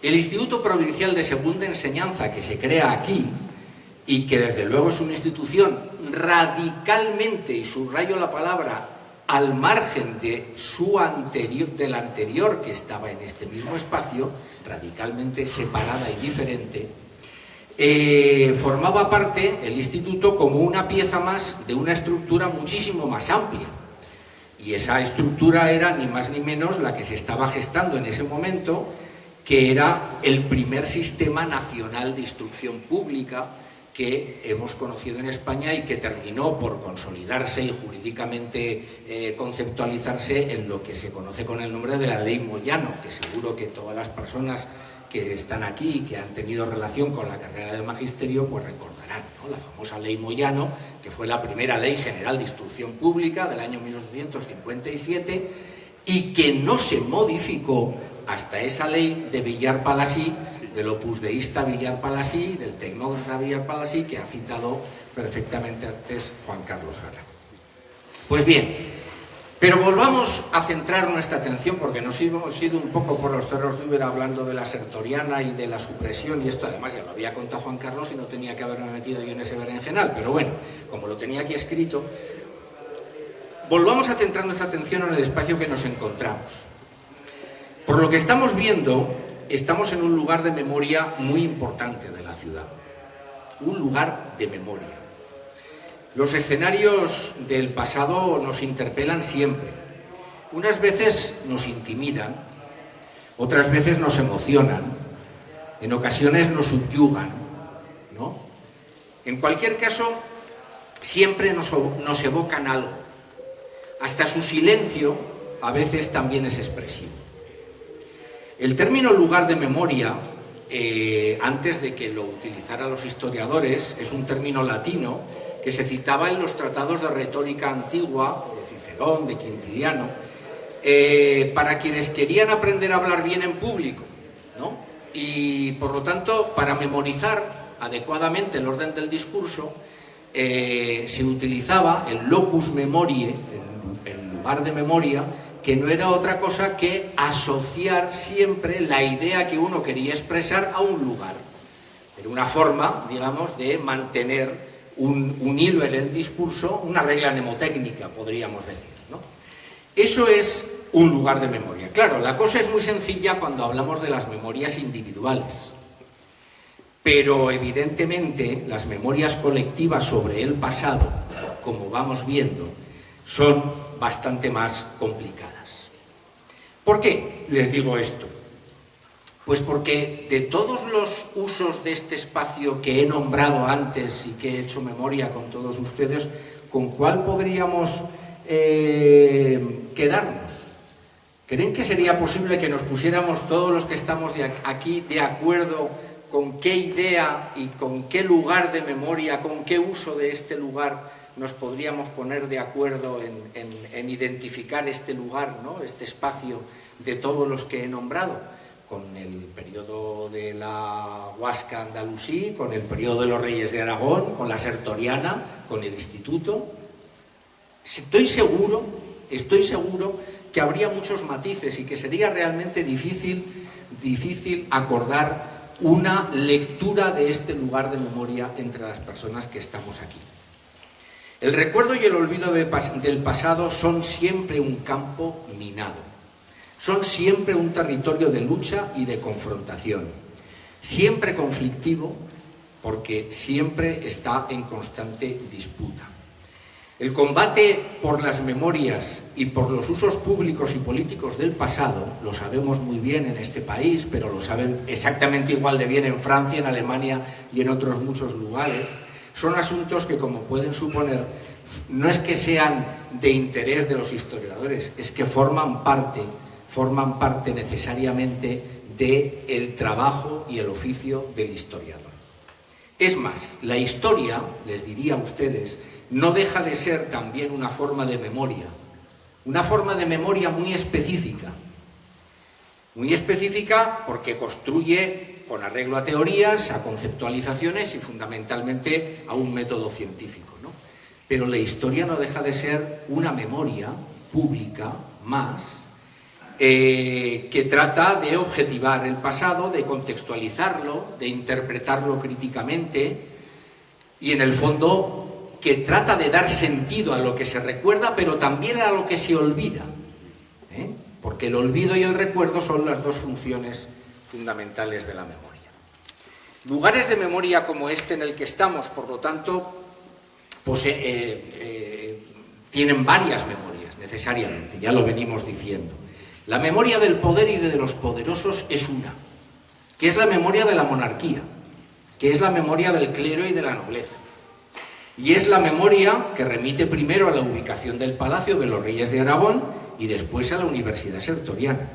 El Instituto Provincial de Segunda Enseñanza, que se crea aquí, y que desde luego es una institución radicalmente, y subrayo la palabra, al margen de del anterior que estaba en este mismo espacio, radicalmente separada y diferente, formaba parte el instituto como una pieza más de una estructura muchísimo más amplia. Y esa estructura era ni más ni menos la que se estaba gestando en ese momento, que era el primer sistema nacional de instrucción pública que hemos conocido en España y que terminó por consolidarse y jurídicamente conceptualizarse en lo que se conoce con el nombre de la Ley Moyano, que seguro que todas las personas que están aquí y que han tenido relación con la carrera de magisterio pues recordarán, ¿no? La famosa Ley Moyano, que fue la primera Ley General de Instrucción Pública del año 1957 y que no se modificó hasta esa ley de Villar-Palasí, del Opus Deísta Villar-Palasí, del tecnócrata Villar-Palasí, que ha citado perfectamente antes Juan Carlos Ara. Pues bien, pero volvamos a centrar nuestra atención, porque nos hemos ido un poco por los cerros de Úbeda hablando de la sertoriana y de la supresión, y esto además ya lo había contado Juan Carlos y no tenía que haberme metido yo en ese berenjenal, pero bueno, como lo tenía aquí escrito, volvamos a centrar nuestra atención en el espacio que nos encontramos. Por lo que estamos viendo, estamos en un lugar de memoria muy importante de la ciudad, un lugar de memoria. Los escenarios del pasado nos interpelan siempre. Unas veces nos intimidan, otras veces nos emocionan, en ocasiones nos subyugan, ¿no? En cualquier caso, siempre nos evocan algo. Hasta su silencio a veces también es expresivo. El término lugar de memoria, antes de que lo utilizaran los historiadores, es un término latino que se citaba en los tratados de retórica antigua, de Cicerón, de Quintiliano, para quienes querían aprender a hablar bien en público, ¿no? Y por lo tanto, para memorizar adecuadamente el orden del discurso, se utilizaba el locus memoriae, el lugar de memoria, que no era otra cosa que asociar siempre la idea que uno quería expresar a un lugar. Era una forma, digamos, de mantener un hilo en el discurso, una regla mnemotécnica, podríamos decir, ¿no? Eso es un lugar de memoria. Claro, la cosa es muy sencilla cuando hablamos de las memorias individuales, pero evidentemente las memorias colectivas sobre el pasado, como vamos viendo, son bastante más complicadas. ¿Por qué les digo esto? Pues porque de todos los usos de este espacio que he nombrado antes y que he hecho memoria con todos ustedes, ¿con cuál podríamos quedarnos? ¿Creen que sería posible que nos pusiéramos todos los que estamos aquí de acuerdo con qué idea y con qué lugar de memoria, con qué uso de este lugar nos podríamos poner de acuerdo en identificar este lugar, ¿no? Este espacio de todos los que he nombrado, con el periodo de la Huasca Andalusí, con el periodo de los Reyes de Aragón, con la Sertoriana, con el Instituto? Estoy seguro que habría muchos matices y que sería realmente difícil acordar una lectura de este lugar de memoria entre las personas que estamos aquí. El recuerdo y el olvido del pasado son siempre un campo minado, son siempre un territorio de lucha y de confrontación, siempre conflictivo porque siempre está en constante disputa. El combate por las memorias y por los usos públicos y políticos del pasado, lo sabemos muy bien en este país, pero lo saben exactamente igual de bien en Francia, en Alemania y en otros muchos lugares. Son asuntos que, como pueden suponer, no es que sean de interés de los historiadores, es que forman parte necesariamente del trabajo y el oficio del historiador. Es más, la historia, les diría a ustedes, no deja de ser también una forma de memoria muy específica porque construye con arreglo a teorías, a conceptualizaciones y fundamentalmente a un método científico, ¿no? Pero la historia no deja de ser una memoria pública más que trata de objetivar el pasado, de contextualizarlo, de interpretarlo críticamente y en el fondo que trata de dar sentido a lo que se recuerda pero también a lo que se olvida, ¿eh? Porque el olvido y el recuerdo son las dos funciones fundamentales de la memoria. Lugares de memoria como este en el que estamos, por lo tanto, pues, tienen varias memorias, necesariamente, ya lo venimos diciendo. La memoria del poder y de los poderosos es una, que es la memoria de la monarquía, que es la memoria del clero y de la nobleza. Y es la memoria que remite primero a la ubicación del Palacio de los Reyes de Aragón y después a la Universidad Sertoriana.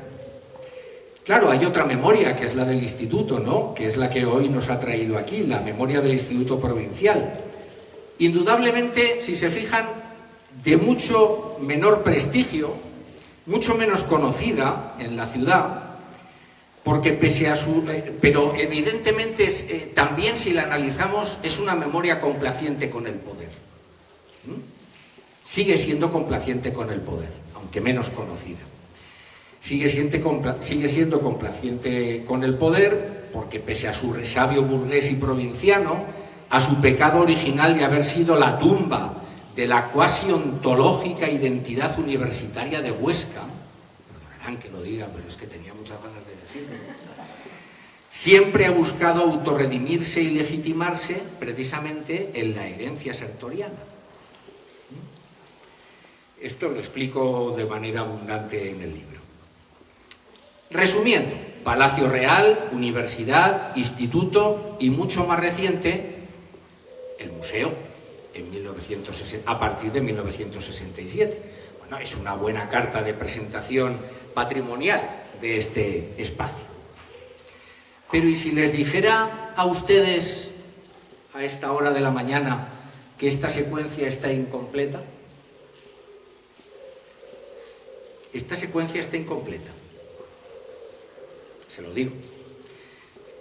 Claro, hay otra memoria, que es la del Instituto, ¿no? Que es la que hoy nos ha traído aquí, la memoria del Instituto Provincial. Indudablemente, si se fijan, de mucho menor prestigio, mucho menos conocida en la ciudad, porque pese a su... pero evidentemente también, si la analizamos, es una memoria complaciente con el poder. Sigue siendo complaciente con el poder, aunque menos conocida. Sigue siendo complaciente con el poder porque pese a su resabio burgués y provinciano, a su pecado original de haber sido la tumba de la cuasi ontológica identidad universitaria de Huesca, perdonarán que lo diga, pero es que tenía muchas ganas de decirlo, siempre ha buscado autorredimirse y legitimarse precisamente en la herencia sertoriana. Esto lo explico de manera abundante en el libro. Resumiendo, Palacio Real, Universidad, Instituto y mucho más reciente, el museo, a partir de 1967. Bueno, es una buena carta de presentación patrimonial de este espacio. Pero ¿y si les dijera a ustedes a esta hora de la mañana que esta secuencia está incompleta? Esta secuencia está incompleta. Se lo digo.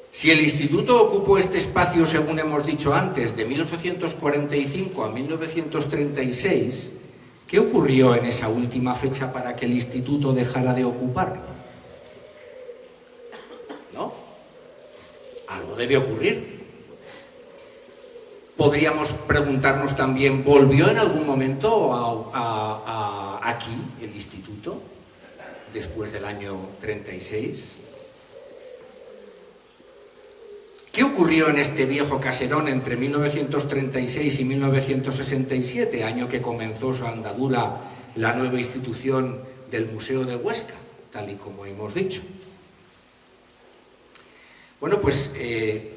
Si el Instituto ocupó este espacio, según hemos dicho antes, de 1845 a 1936, ¿qué ocurrió en esa última fecha para que el Instituto dejara de ocuparlo? ¿No? Algo debe ocurrir. Podríamos preguntarnos también, ¿volvió en algún momento aquí el Instituto después del año 36? ¿Qué ocurrió en este viejo caserón entre 1936 y 1967, año que comenzó su andadura la nueva institución del Museo de Huesca, tal y como hemos dicho? Bueno, pues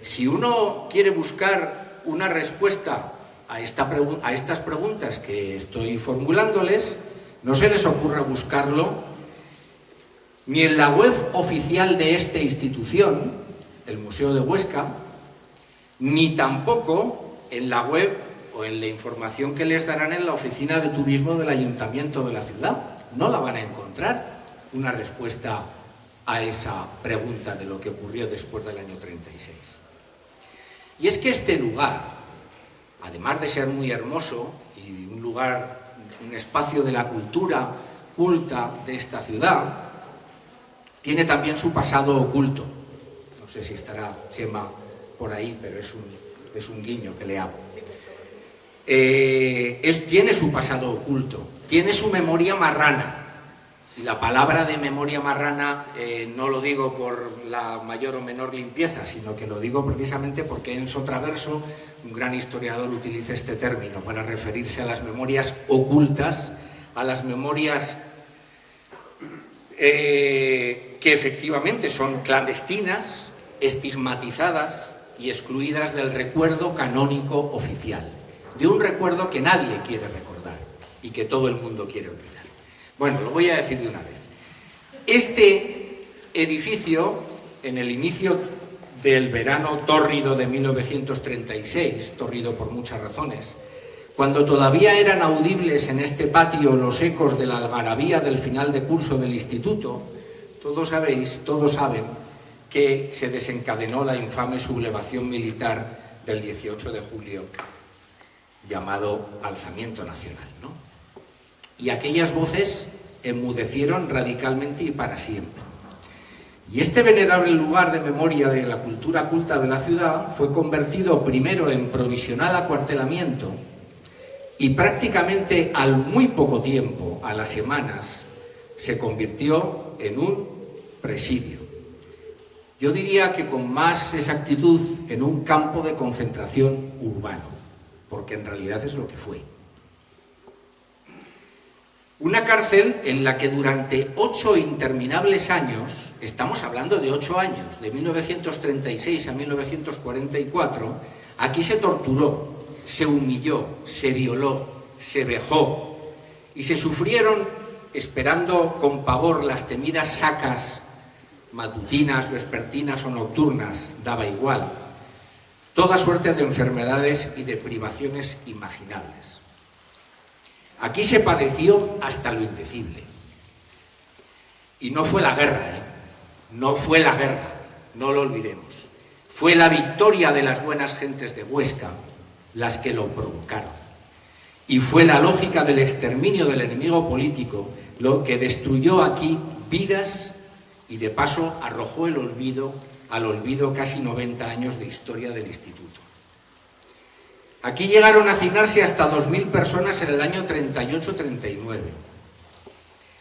si uno quiere buscar una respuesta a estas preguntas que estoy formulándoles, no se les ocurra buscarlo ni en la web oficial de esta institución, el Museo de Huesca, ni tampoco en la web o en la información que les darán en la oficina de turismo del Ayuntamiento de la ciudad. No la van a encontrar una respuesta a esa pregunta de lo que ocurrió después del año 36. Y es que este lugar, además de ser muy hermoso y un lugar, un espacio de la cultura culta de esta ciudad, tiene también su pasado oculto. No sé si estará Chema por ahí, pero es un guiño que le hago. Tiene su pasado oculto, tiene su memoria marrana. Y la palabra de memoria marrana no lo digo por la mayor o menor limpieza, sino que lo digo precisamente porque en Sotraverso un gran historiador utiliza este término para referirse a las memorias ocultas, a las memorias que efectivamente son clandestinas, estigmatizadas y excluidas del recuerdo canónico oficial, de un recuerdo que nadie quiere recordar y que todo el mundo quiere olvidar. Bueno, lo voy a decir de una vez. Este edificio, en el inicio del verano tórrido de 1936, tórrido por muchas razones, Cuando todavía eran audibles en este patio los ecos de la algarabía del final de curso del instituto, todos saben que se desencadenó la infame sublevación militar del 18 de julio, llamado Alzamiento Nacional, ¿no? Y aquellas voces enmudecieron radicalmente y para siempre. Y este venerable lugar de memoria de la cultura culta de la ciudad fue convertido primero en provisional acuartelamiento y prácticamente al muy poco tiempo, a las semanas, se convirtió en un presidio. Yo diría que con más exactitud en un campo de concentración urbano, porque en realidad es lo que fue. Una cárcel en la que durante 8 interminables años, estamos hablando de 8 años, de 1936 a 1944, aquí se torturó, se humilló, se violó, se vejó y se sufrieron, esperando con pavor las temidas sacas matutinas, vespertinas o nocturnas, daba igual, toda suerte de enfermedades y de privaciones imaginables. Aquí se padeció hasta lo indecible. Y no fue la guerra, no fue la guerra, no lo olvidemos. Fue la victoria de las buenas gentes de Huesca las que lo provocaron. Y fue la lógica del exterminio del enemigo político lo que destruyó aquí vidas y de paso arrojó al olvido casi 90 años de historia del instituto. Aquí llegaron a hacinarse hasta 2000 personas en el año 38-39.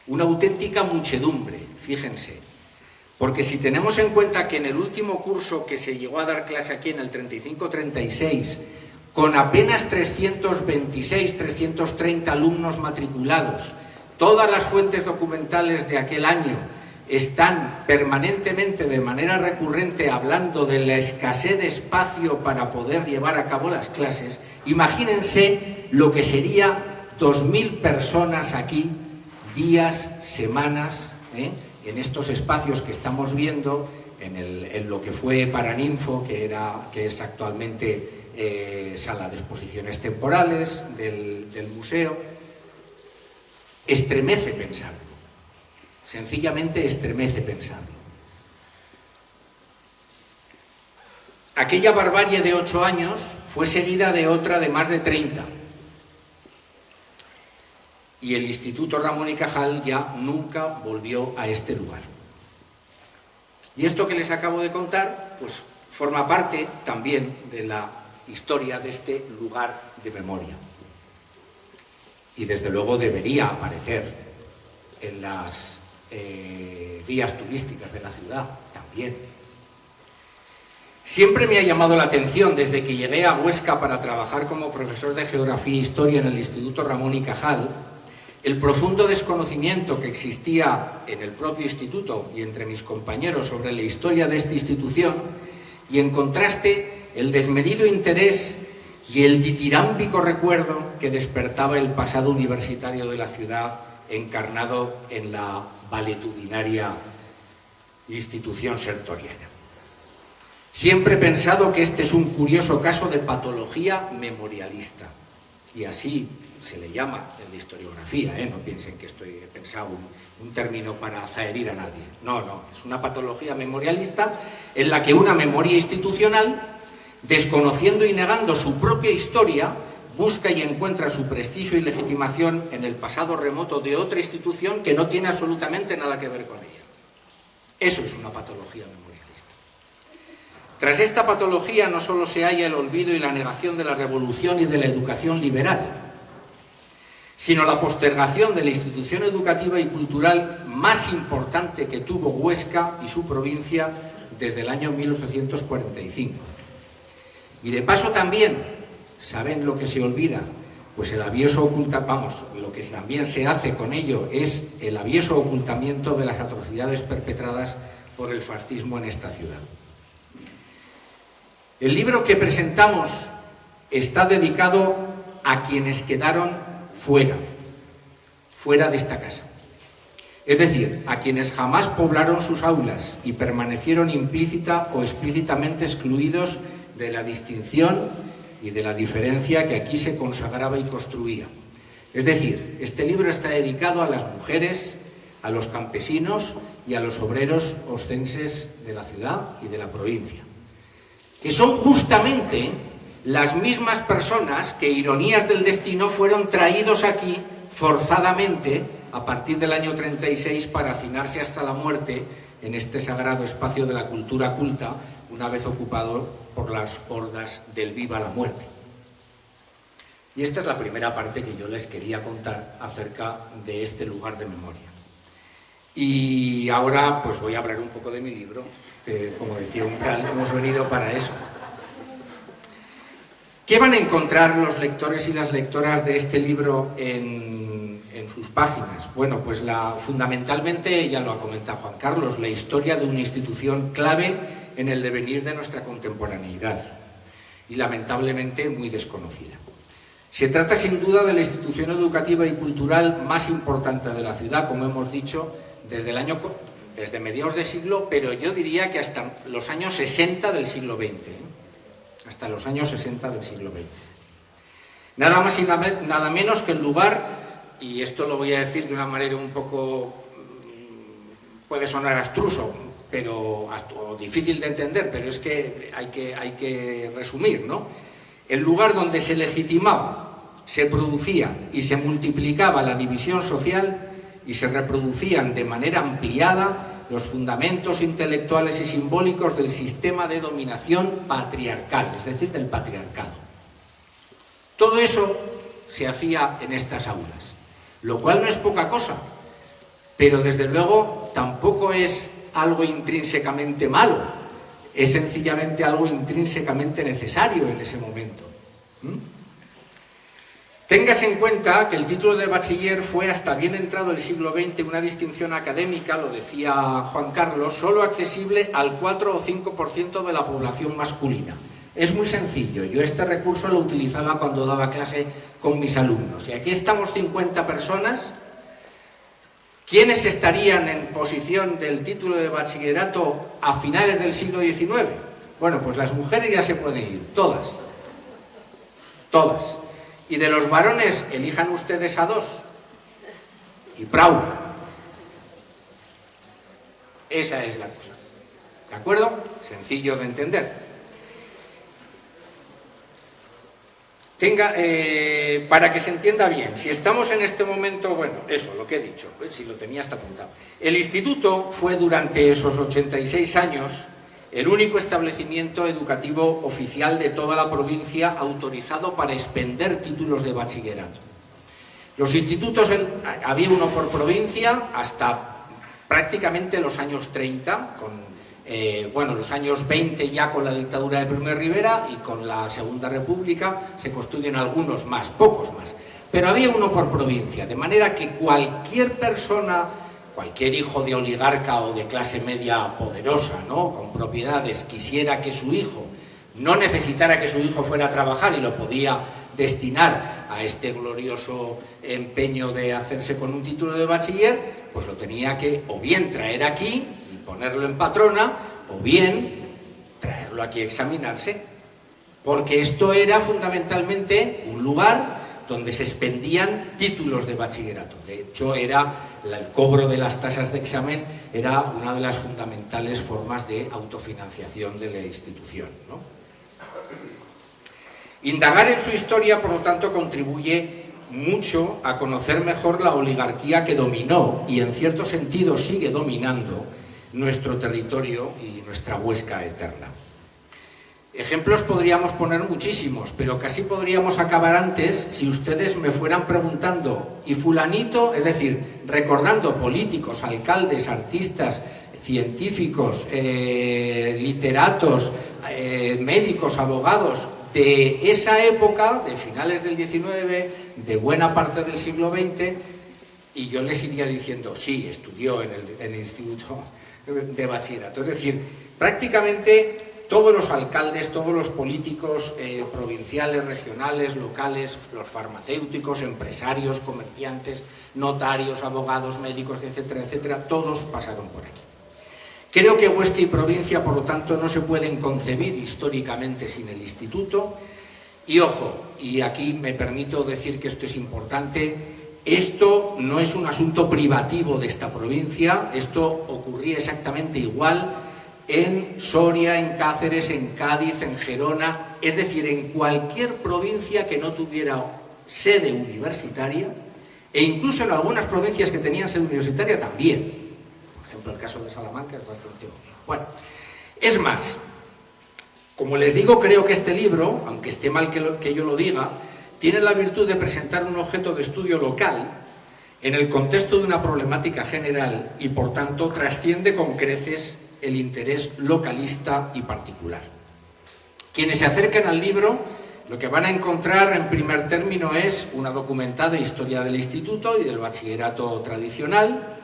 Una auténtica muchedumbre, fíjense. Porque si tenemos en cuenta que en el último curso que se llegó a dar clase aquí, en el 35-36, con apenas 326, 330 alumnos matriculados, todas las fuentes documentales de aquel año están permanentemente, de manera recurrente, hablando de la escasez de espacio para poder llevar a cabo las clases, imagínense lo que sería 2000 personas aquí, días, semanas, en estos espacios que estamos viendo, en lo que fue Paraninfo, que es actualmente sala de exposiciones temporales del museo. Estremece pensarlo. Sencillamente estremece pensarlo. Aquella barbarie de 8 años fue seguida de otra de más de 30. Y el Instituto Ramón y Cajal ya nunca volvió a este lugar. Y esto que les acabo de contar, pues forma parte también de la historia de este lugar de memoria. Y desde luego debería aparecer en las guías turísticas de la ciudad también. Siempre me ha llamado la atención, desde que llegué a Huesca para trabajar como profesor de Geografía e Historia en el Instituto Ramón y Cajal, el profundo desconocimiento que existía en el propio instituto y entre mis compañeros sobre la historia de esta institución, y en contraste el desmedido interés y el ditirámbico recuerdo que despertaba el pasado universitario de la ciudad encarnado en la valetudinaria institución sertoriana. Siempre he pensado que este es un curioso caso de patología memorialista, y así se le llama en la historiografía, no piensen que he pensado un término para zaherir a nadie. No, es una patología memorialista en la que una memoria institucional, desconociendo y negando su propia historia, busca y encuentra su prestigio y legitimación en el pasado remoto de otra institución que no tiene absolutamente nada que ver con ella. Eso es una patología memorialista. Tras esta patología no solo se halla el olvido y la negación de la revolución y de la educación liberal, sino la postergación de la institución educativa y cultural más importante que tuvo Huesca y su provincia desde el año 1845. Y de paso también, ¿saben lo que se olvida? Pues el avieso ocultamiento, lo que también se hace con ello es el avieso ocultamiento de las atrocidades perpetradas por el fascismo en esta ciudad. El libro que presentamos está dedicado a quienes quedaron fuera de esta casa. Es decir, a quienes jamás poblaron sus aulas y permanecieron implícita o explícitamente excluidos de la distinción y de la diferencia que aquí se consagraba y construía. Es decir, este libro está dedicado a las mujeres, a los campesinos y a los obreros oscenses de la ciudad y de la provincia, que son justamente las mismas personas que, ironías del destino, fueron traídos aquí forzadamente a partir del año 36 para hacinarse hasta la muerte en este sagrado espacio de la cultura culta, una vez ocupado por las hordas del Viva la Muerte. Y esta es la primera parte que yo les quería contar acerca de este lugar de memoria. Y ahora pues voy a hablar un poco de mi libro, que, como decía Umbral, hemos venido para eso. ¿Qué van a encontrar los lectores y las lectoras de este libro en sus páginas? Bueno, pues fundamentalmente, ya lo ha comentado Juan Carlos, la historia de una institución clave en el devenir de nuestra contemporaneidad y lamentablemente muy desconocida. Se trata sin duda de la institución educativa y cultural más importante de la ciudad, como hemos dicho, desde mediados de siglo, pero yo diría que hasta los años 60 del siglo XX, hasta los años 60 del siglo XX. Nada más y nada menos que el lugar, y esto lo voy a decir de una manera un poco, puede sonar abstruso, o difícil de entender, pero es que hay que resumir, ¿no? El lugar donde se legitimaba, se producía y se multiplicaba la división social y se reproducían de manera ampliada los fundamentos intelectuales y simbólicos del sistema de dominación patriarcal, es decir, del patriarcado. Todo eso se hacía en estas aulas, lo cual no es poca cosa, pero desde luego tampoco es algo intrínsecamente malo, es sencillamente algo intrínsecamente necesario en ese momento. Téngase en cuenta que el título de bachiller fue, hasta bien entrado el siglo XX, una distinción académica, lo decía Juan Carlos, solo accesible al 4 o 5% de la población masculina. Es muy sencillo, yo este recurso lo utilizaba cuando daba clase con mis alumnos. Y aquí estamos 50 personas. ¿Quiénes estarían en posición del título de bachillerato a finales del siglo XIX? Bueno, pues las mujeres ya se pueden ir, todas. Todas. Y de los varones, elijan ustedes a 2. Y prou. Esa es la cosa. ¿De acuerdo? Sencillo de entender. Para que se entienda bien, si estamos en este momento, bueno, eso, lo que he dicho, si lo tenía hasta apuntado. El instituto fue durante esos 86 años el único establecimiento educativo oficial de toda la provincia autorizado para expender títulos de bachillerato. Los institutos, había uno por provincia hasta prácticamente los años 30, los años 20 ya con la dictadura de Primo de Rivera, y con la Segunda República se construyen algunos más, pocos más. Pero había uno por provincia, de manera que cualquier persona, cualquier hijo de oligarca o de clase media poderosa, ¿no?, con propiedades, quisiera que su hijo, no necesitara que su hijo fuera a trabajar y lo podía destinar a este glorioso empeño de hacerse con un título de bachiller, pues lo tenía que o bien traer aquí y ponerlo en patrona, o bien traerlo aquí a examinarse, porque esto era fundamentalmente un lugar donde se expendían títulos de bachillerato. De hecho, el cobro de las tasas de examen era una de las fundamentales formas de autofinanciación de la institución, ¿no? Indagar en su historia, por lo tanto, contribuye mucho a conocer mejor la oligarquía que dominó y en cierto sentido sigue dominando nuestro territorio y nuestra Huesca eterna. Ejemplos podríamos poner muchísimos, pero casi podríamos acabar antes si ustedes me fueran preguntando, ¿y fulanito? Es decir, recordando políticos, alcaldes, artistas, científicos, literatos, médicos, abogados de esa época, de finales del XIX, de buena parte del siglo XX, y yo les iría diciendo, sí, estudió en el Instituto de Bachillerato. Es decir, prácticamente todos los alcaldes, todos los políticos provinciales, regionales, locales, los farmacéuticos, empresarios, comerciantes, notarios, abogados, médicos, etcétera, etcétera, todos pasaron por aquí. Creo que Huesca y provincia, por lo tanto, no se pueden concebir históricamente sin el instituto, Y ojo, y aquí me permito decir que esto es importante, esto no es un asunto privativo de esta provincia, esto ocurría exactamente igual en Soria, en Cáceres, en Cádiz, en Gerona, es decir, en cualquier provincia que no tuviera sede universitaria, e incluso en algunas provincias que tenían sede universitaria también. Por ejemplo, el caso de Salamanca es bastante obvio. Bueno, es más, como les digo, creo que este libro, aunque esté mal que yo lo diga, tiene la virtud de presentar un objeto de estudio local en el contexto de una problemática general y, por tanto, trasciende con creces el interés localista y particular. Quienes se acerquen al libro, lo que van a encontrar en primer término es una documentada historia del instituto y del bachillerato tradicional.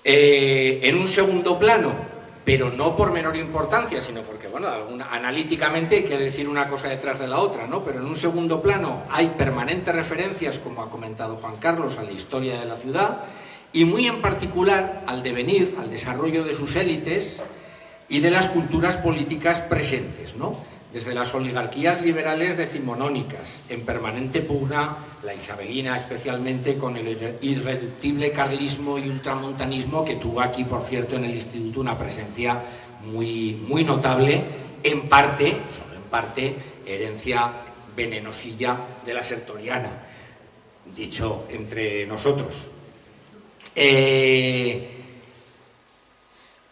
En un segundo plano, pero no por menor importancia, sino porque, bueno, analíticamente hay que decir una cosa detrás de la otra, ¿no? Pero en un segundo plano hay permanentes referencias, como ha comentado Juan Carlos, a la historia de la ciudad y muy en particular al devenir, al desarrollo de sus élites y de las culturas políticas presentes, ¿no? Desde las oligarquías liberales decimonónicas, en permanente pugna, la isabelina especialmente, con el irreductible carlismo y ultramontanismo, que tuvo aquí, por cierto, en el instituto una presencia muy notable, en parte, solo en parte, herencia venenosilla de la sertoriana, dicho entre nosotros.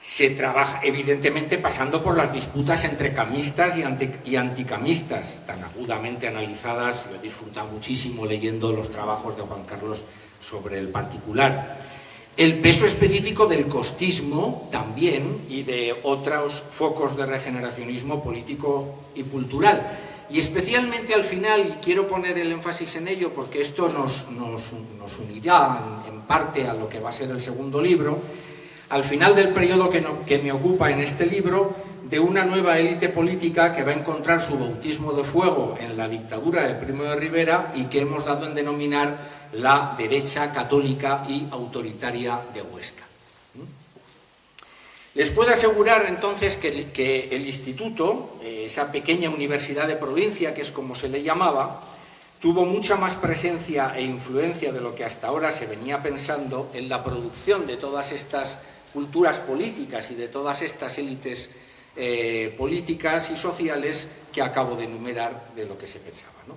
Se trabaja, evidentemente, pasando por las disputas entre camistas y anticamistas, tan agudamente analizadas. Yo he disfrutado muchísimo leyendo los trabajos de Juan Carlos sobre el particular. El peso específico del costismo también y de otros focos de regeneracionismo político y cultural. Y especialmente al final, y quiero poner el énfasis en ello porque esto nos unirá en parte a lo que va a ser el segundo libro, al final del periodo que me ocupa en este libro, de una nueva élite política que va a encontrar su bautismo de fuego en la dictadura de Primo de Rivera y que hemos dado en denominar la derecha católica y autoritaria de Huesca. Les puedo asegurar entonces que el instituto, esa pequeña universidad de provincia, que es como se le llamaba, tuvo mucha más presencia e influencia de lo que hasta ahora se venía pensando en la producción de todas estas culturas políticas y de todas estas élites políticas y sociales que acabo de enumerar de lo que se pensaba, ¿no?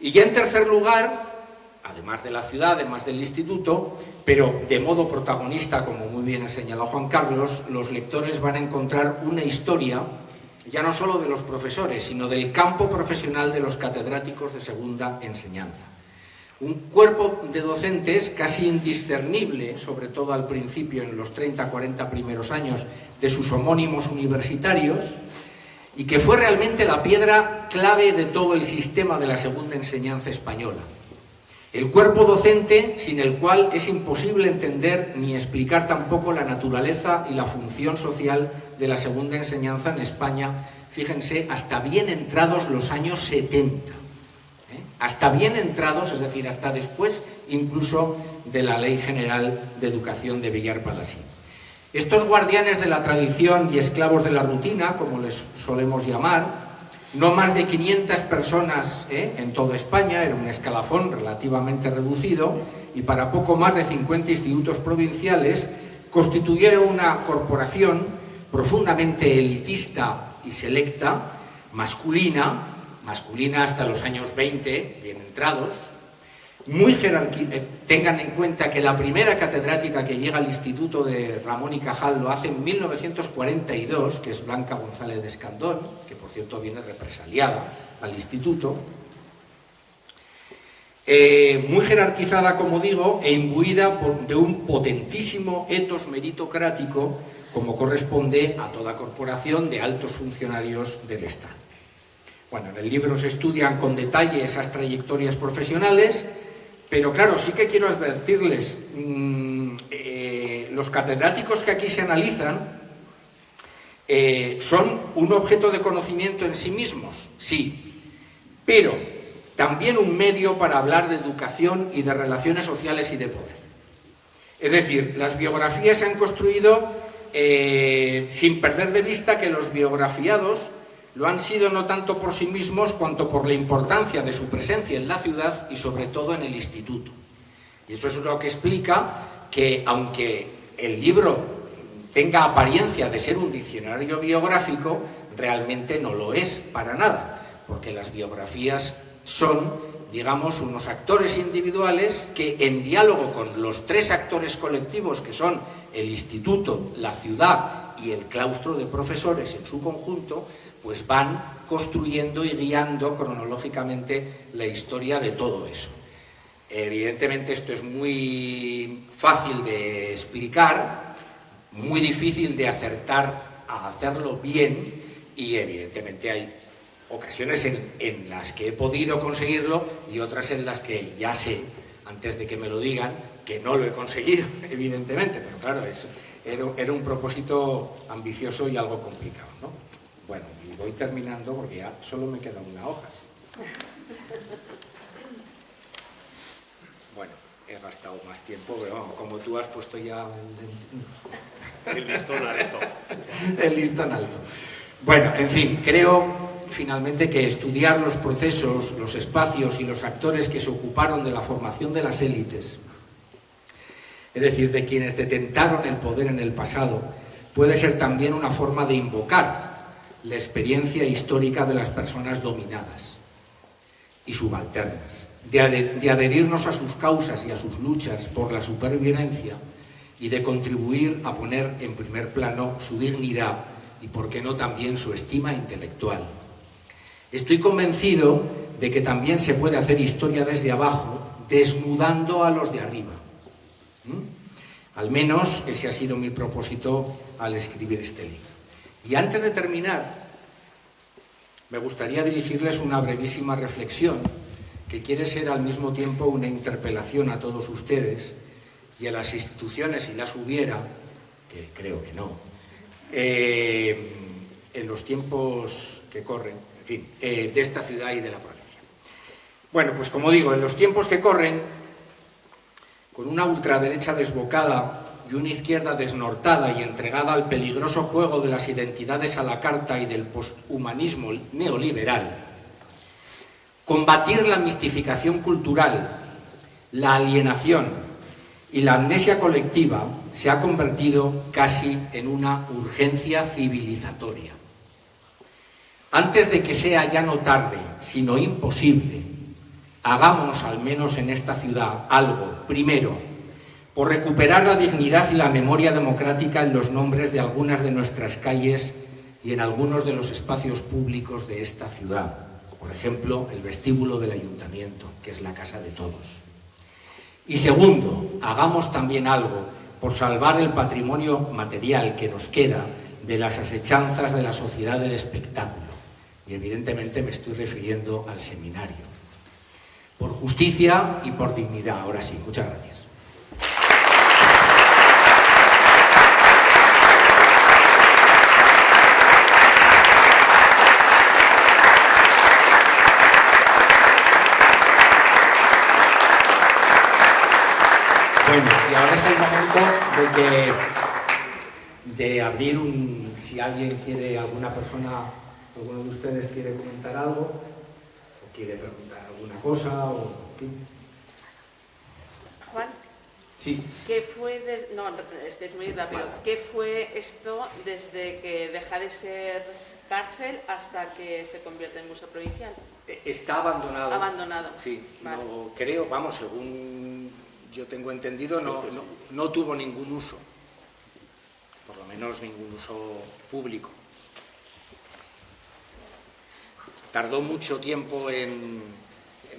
Y ya en tercer lugar, además de la ciudad, además del instituto, pero de modo protagonista, como muy bien ha señalado Juan Carlos, los lectores van a encontrar una historia ya no solo de los profesores, sino del campo profesional de los catedráticos de segunda enseñanza. Un cuerpo de docentes casi indiscernible, sobre todo al principio, en los 30-40 primeros años, de sus homónimos universitarios, y que fue realmente la piedra clave de todo el sistema de la segunda enseñanza española. El cuerpo docente sin el cual es imposible entender ni explicar tampoco la naturaleza y la función social de la segunda enseñanza en España, fíjense, hasta bien entrados los años 70. Hasta bien entrados, es decir, hasta después incluso de la Ley General de Educación de Villar-Palasí. Estos guardianes de la tradición y esclavos de la rutina, como les solemos llamar, no más de 500 personas en toda España, era un escalafón relativamente reducido, y para poco más de 50 institutos provinciales, constituyeron una corporación profundamente elitista y selecta, masculina hasta los años 20, bien entrados, muy jerarquizada. Tengan en cuenta que la primera catedrática que llega al Instituto de Ramón y Cajal lo hace en 1942, que es Blanca González de Escandón, que por cierto viene represaliada al instituto. Muy jerarquizada, como digo, e imbuida de un potentísimo etos meritocrático, como corresponde a toda corporación de altos funcionarios del Estado. Bueno, en el libro se estudian con detalle esas trayectorias profesionales, pero claro, sí que quiero advertirles, los catedráticos que aquí se analizan son un objeto de conocimiento en sí mismos, sí, pero también un medio para hablar de educación y de relaciones sociales y de poder. Es decir, las biografías se han construido sin perder de vista que los biografiados Lo han sido no tanto por sí mismos cuanto por la importancia de su presencia en la ciudad y sobre todo en el instituto. Y eso es lo que explica que, aunque el libro tenga apariencia de ser un diccionario biográfico, realmente no lo es para nada, porque las biografías son, digamos, unos actores individuales que, en diálogo con los tres actores colectivos que son el instituto, la ciudad y el claustro de profesores en su conjunto, pues van construyendo y guiando cronológicamente la historia de todo eso. Evidentemente esto es muy fácil de explicar, muy difícil de acertar a hacerlo bien, y evidentemente hay ocasiones en las que he podido conseguirlo y otras en las que ya sé, antes de que me lo digan, que no lo he conseguido, evidentemente, pero claro, era un propósito ambicioso y algo complicado, ¿no? Bueno, y voy terminando porque ya solo me queda una hoja. ¿Sí? Bueno, he gastado más tiempo, pero vamos, como tú has puesto ya El listón alto. el listón alto. Bueno, en fin, creo finalmente que estudiar los procesos, los espacios y los actores que se ocuparon de la formación de las élites, es decir, de quienes detentaron el poder en el pasado, puede ser también una forma de invocar la experiencia histórica de las personas dominadas y subalternas, de adherirnos a sus causas y a sus luchas por la supervivencia y de contribuir a poner en primer plano su dignidad y, por qué no, también su estima intelectual. Estoy convencido de que también se puede hacer historia desde abajo, desnudando a los de arriba. Al menos ese ha sido mi propósito al escribir este libro. Y antes de terminar, me gustaría dirigirles una brevísima reflexión que quiere ser al mismo tiempo una interpelación a todos ustedes y a las instituciones, si las hubiera, que creo que no, en los tiempos que corren, en fin, de esta ciudad y de la provincia. Bueno, pues como digo, en los tiempos que corren, con una ultraderecha desbocada y una izquierda desnortada y entregada al peligroso juego de las identidades a la carta y del posthumanismo neoliberal, combatir la mistificación cultural, la alienación y la amnesia colectiva se ha convertido casi en una urgencia civilizatoria. Antes de que sea ya no tarde, sino imposible, hagamos al menos en esta ciudad algo, primero, por recuperar la dignidad y la memoria democrática en los nombres de algunas de nuestras calles y en algunos de los espacios públicos de esta ciudad. Por ejemplo, el vestíbulo del ayuntamiento, que es la casa de todos. Y segundo, hagamos también algo por salvar el patrimonio material que nos queda de las asechanzas de la sociedad del espectáculo. Y evidentemente me estoy refiriendo al seminario. Por justicia y por dignidad. Ahora sí, muchas gracias. Bueno, y ahora es el momento de abrir si alguien quiere, alguna persona, alguno de ustedes quiere comentar algo, o quiere preguntar alguna cosa, o en fin. Juan, Sí. ¿qué fue no, es que es muy rápido. ¿Qué fue esto desde que deja de ser cárcel hasta que se convierte en museo provincial? Está abandonado. Abandonado. Sí, Vale. no, creo, vamos, según yo tengo entendido, no tuvo ningún uso, por lo menos ningún uso público. Tardó mucho tiempo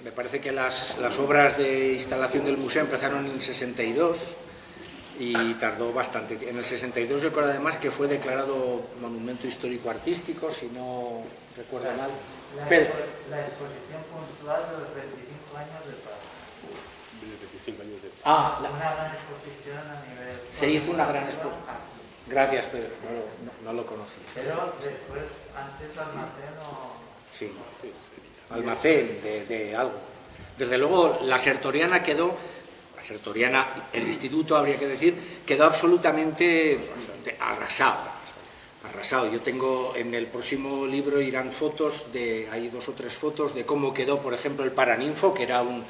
me parece que las obras de instalación del museo empezaron en el 62 y tardó bastante. En el 62 yo creo además que fue declarado monumento histórico artístico, si no recuerdo mal. La exposición puntual de los 25 años de paz. Una gran exposición a nivel... Se hizo una gran exposición. Gracias, Pedro. No lo conocí. Pero después, antes almacén o... Sí, almacén de algo. Desde luego, la Sertoriana quedó... La Sertoriana, el instituto, habría que decir, quedó absolutamente arrasado. arrasado. Yo tengo, en el próximo libro irán fotos, hay 2 o 3 fotos de cómo quedó, por ejemplo, el Paraninfo, que era un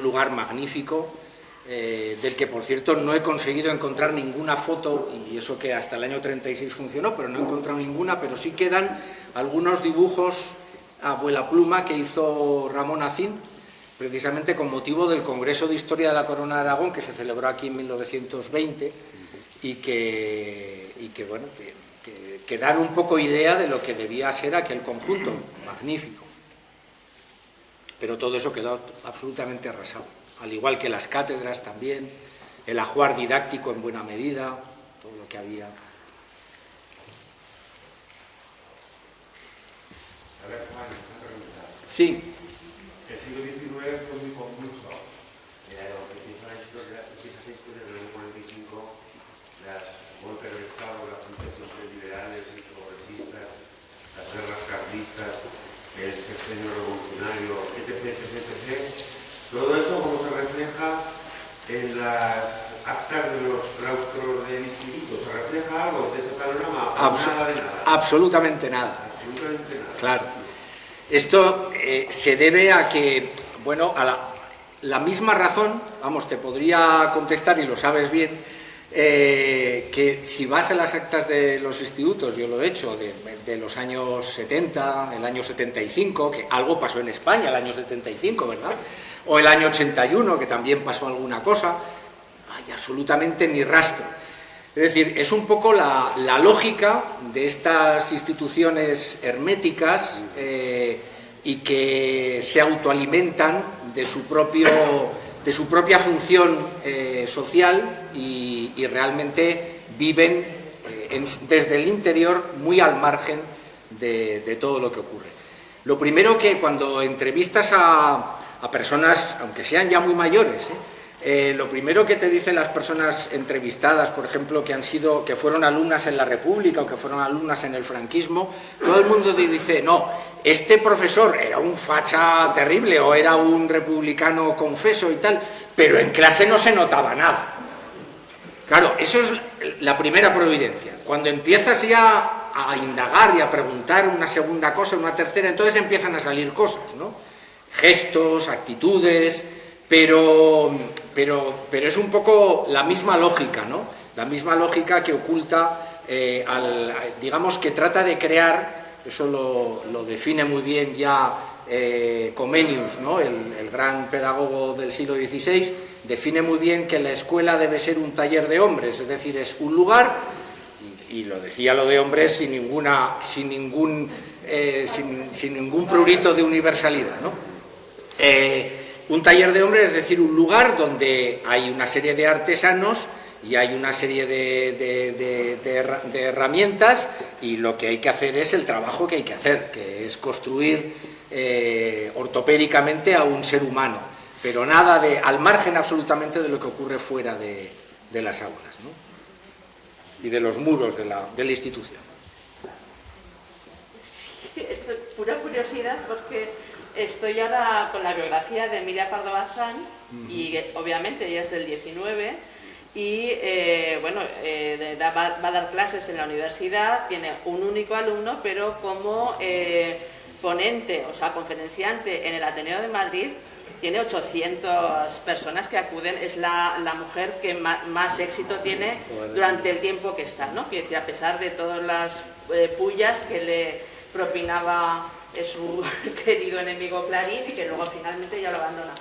lugar magnífico, del que, por cierto, no he conseguido encontrar ninguna foto, y eso que hasta el año 36 funcionó, pero no he encontrado ninguna, pero sí quedan algunos dibujos a vuela pluma que hizo Ramón Acín, precisamente con motivo del Congreso de Historia de la Corona de Aragón, que se celebró aquí en 1920, y que bueno, que dan un poco idea de lo que debía ser aquel conjunto, magnífico. Pero todo eso quedó absolutamente arrasado, al igual que las cátedras también, el ajuar didáctico en buena medida, todo lo que había. A ver, Juan, una pregunta. Sí. El siglo XIX fue muy convulso. Era lo que empieza la historia del año 45, las golpes de Estado, las luchas entre liberales y progresistas, las guerras carlistas, el sexenio revolucionario, etc, etc, etc. Todo eso, ¿cómo se refleja en las actas de los claustros del instituto? ¿Se refleja algo de ese panorama? Nada de nada. Absolutamente nada. Absolutamente nada. Claro. Esto se debe a que, bueno, a la misma razón, vamos, te podría contestar, y lo sabes bien, que si vas a las actas de los institutos, yo lo he hecho, de los años 70, el año 75, que algo pasó en España el año 75, ¿verdad? O el año 81, que también pasó alguna cosa, no hay absolutamente ni rastro. Es decir, es un poco la lógica de estas instituciones herméticas y que se autoalimentan de su propia función social y realmente viven desde el interior muy al margen de todo lo que ocurre. Lo primero, que cuando entrevistas a personas, aunque sean ya muy mayores, lo primero que te dicen las personas entrevistadas, por ejemplo, que fueron alumnas en la República o que fueron alumnas en el franquismo, todo el mundo te dice, no, este profesor era un facha terrible o era un republicano confeso y tal, pero en clase no se notaba nada. Claro, eso es la primera providencia. Cuando empiezas ya a indagar y a preguntar una segunda cosa, una tercera, entonces empiezan a salir cosas, ¿no? Gestos, actitudes, pero es un poco la misma lógica, ¿no? La misma lógica que oculta, digamos, que trata de crear, eso lo define muy bien ya Comenius, ¿no? El gran pedagogo del siglo XVI, define muy bien que la escuela debe ser un taller de hombres, es decir, es un lugar, y lo decía lo de hombres sin ningún prurito de universalidad, ¿no? Un taller de hombres, es decir, un lugar donde hay una serie de artesanos y hay una serie de herramientas, y lo que hay que hacer es el trabajo que hay que hacer, que es construir ortopédicamente a un ser humano, pero nada al margen absolutamente de lo que ocurre fuera de las aulas, ¿no? Y de los muros de la institución. Esto es pura curiosidad, porque estoy ahora con la biografía de Emilia Pardo Bazán, y obviamente ella es del 19, y bueno, va a dar clases en la universidad, tiene un único alumno, pero como ponente, o sea, conferenciante en el Ateneo de Madrid, tiene 800 personas que acuden. Es la mujer que más éxito tiene durante el tiempo que está, ¿no? Quiere decir, a pesar de todas las pullas que le propinaba su querido enemigo Clarín, y que luego finalmente ya lo abandona.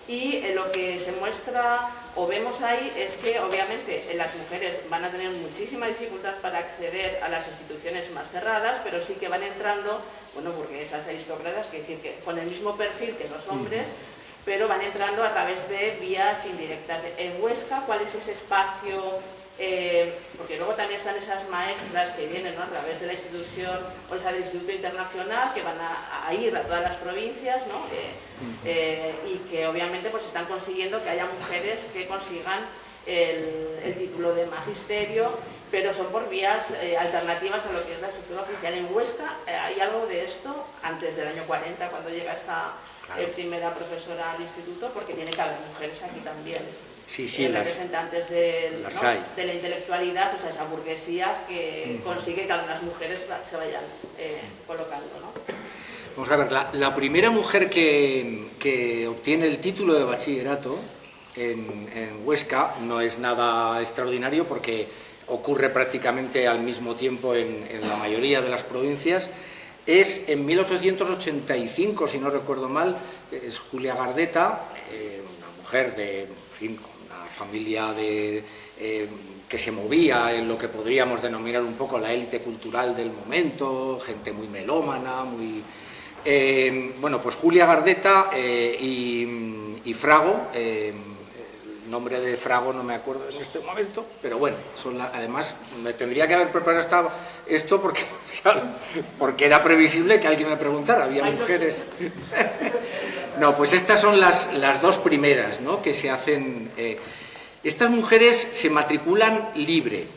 Y lo que se muestra o vemos ahí es que obviamente las mujeres van a tener muchísima dificultad para acceder a las instituciones más cerradas, pero sí que van entrando, bueno, porque esas aristócratas, que decir que con el mismo perfil que los hombres, pero van entrando a través de vías indirectas. En Huesca, ¿cuál es ese espacio? Porque luego también están esas maestras que vienen, ¿no?, a través de la institución, o sea, del Instituto Internacional, que van a ir a todas las provincias, ¿no? Y que obviamente pues están consiguiendo que haya mujeres que consigan el título de magisterio, pero son por vías alternativas a lo que es la estructura oficial. En Huesca hay algo de esto antes del año 40, cuando llega esta primera profesora al instituto, porque tiene que haber mujeres aquí también. Sí, sí, representantes de las hay. De la intelectualidad, o sea, esa burguesía que consigue que algunas mujeres se vayan colocando, ¿no? Vamos a ver, la primera mujer que obtiene el título de bachillerato en Huesca no es nada extraordinario porque ocurre prácticamente al mismo tiempo en la mayoría de las provincias. Es en 1885, si no recuerdo mal, es Julia Gardeta, una mujer de, en fin, una familia que se movía en lo que podríamos denominar un poco la élite cultural del momento, gente muy melómana, muy... bueno, pues Julia Gardeta y Frago, el nombre de Frago no me acuerdo en este momento, pero bueno, además me tendría que haber preparado esto porque era previsible que alguien me preguntara, había mujeres. No, pues estas son las dos primeras, ¿no?, que se hacen. Estas mujeres se matriculan libre.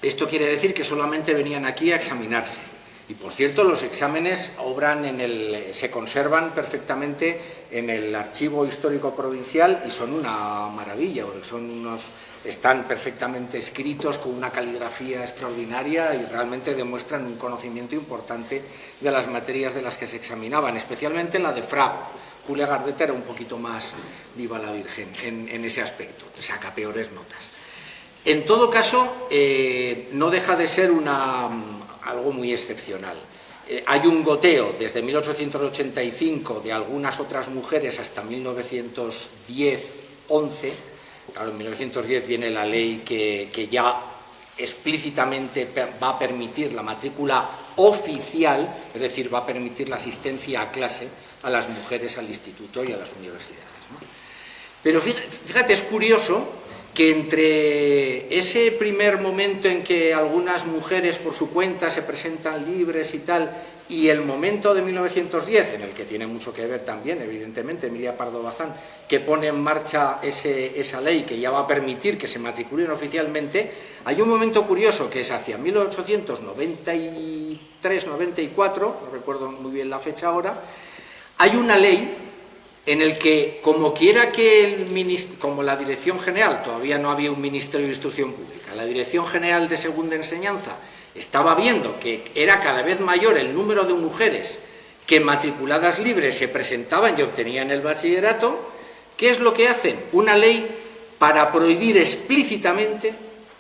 Esto quiere decir que solamente venían aquí a examinarse. Y por cierto, los exámenes se conservan perfectamente en el Archivo Histórico Provincial y son una maravilla, porque están perfectamente escritos con una caligrafía extraordinaria y realmente demuestran un conocimiento importante de las materias de las que se examinaban, especialmente la de Frago. Julia Gardeta era un poquito más viva la Virgen en ese aspecto, saca peores notas. En todo caso, no deja de ser algo muy excepcional. Hay un goteo desde 1885 de algunas otras mujeres hasta 1910-11. Claro, en 1910 viene la ley que ya explícitamente va a permitir la matrícula oficial, es decir, va a permitir la asistencia a clase a las mujeres al instituto y a las universidades, ¿no? Pero fíjate, es curioso que entre ese primer momento en que algunas mujeres por su cuenta se presentan libres y tal, y el momento de 1910, en el que tiene mucho que ver también, evidentemente, Emilia Pardo Bazán, que pone en marcha esa ley que ya va a permitir que se matriculen oficialmente, hay un momento curioso que es hacia 1893-94, no recuerdo muy bien la fecha ahora, hay una ley en el que, como quiera que como la Dirección General, todavía no había un Ministerio de Instrucción Pública, la Dirección General de Segunda Enseñanza estaba viendo que era cada vez mayor el número de mujeres que matriculadas libres se presentaban y obtenían el bachillerato, ¿qué es lo que hacen? Una ley para prohibir explícitamente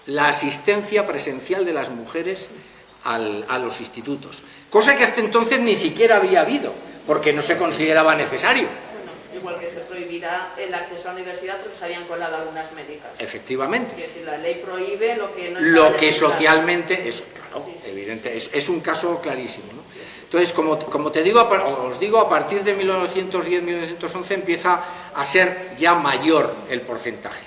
la asistencia presencial de las mujeres a los institutos, cosa que hasta entonces ni siquiera había habido, porque no se consideraba necesario. Igual que se prohibirá el acceso a la universidad porque se habían colado algunas médicas. Efectivamente. Es decir, la ley prohíbe lo que no es lo que socialmente, eso, claro, sí, sí. Evidente, es un caso clarísimo, ¿no? Sí, sí. Entonces, como te digo, os digo, a partir de 1910-1911 empieza a ser ya mayor el porcentaje.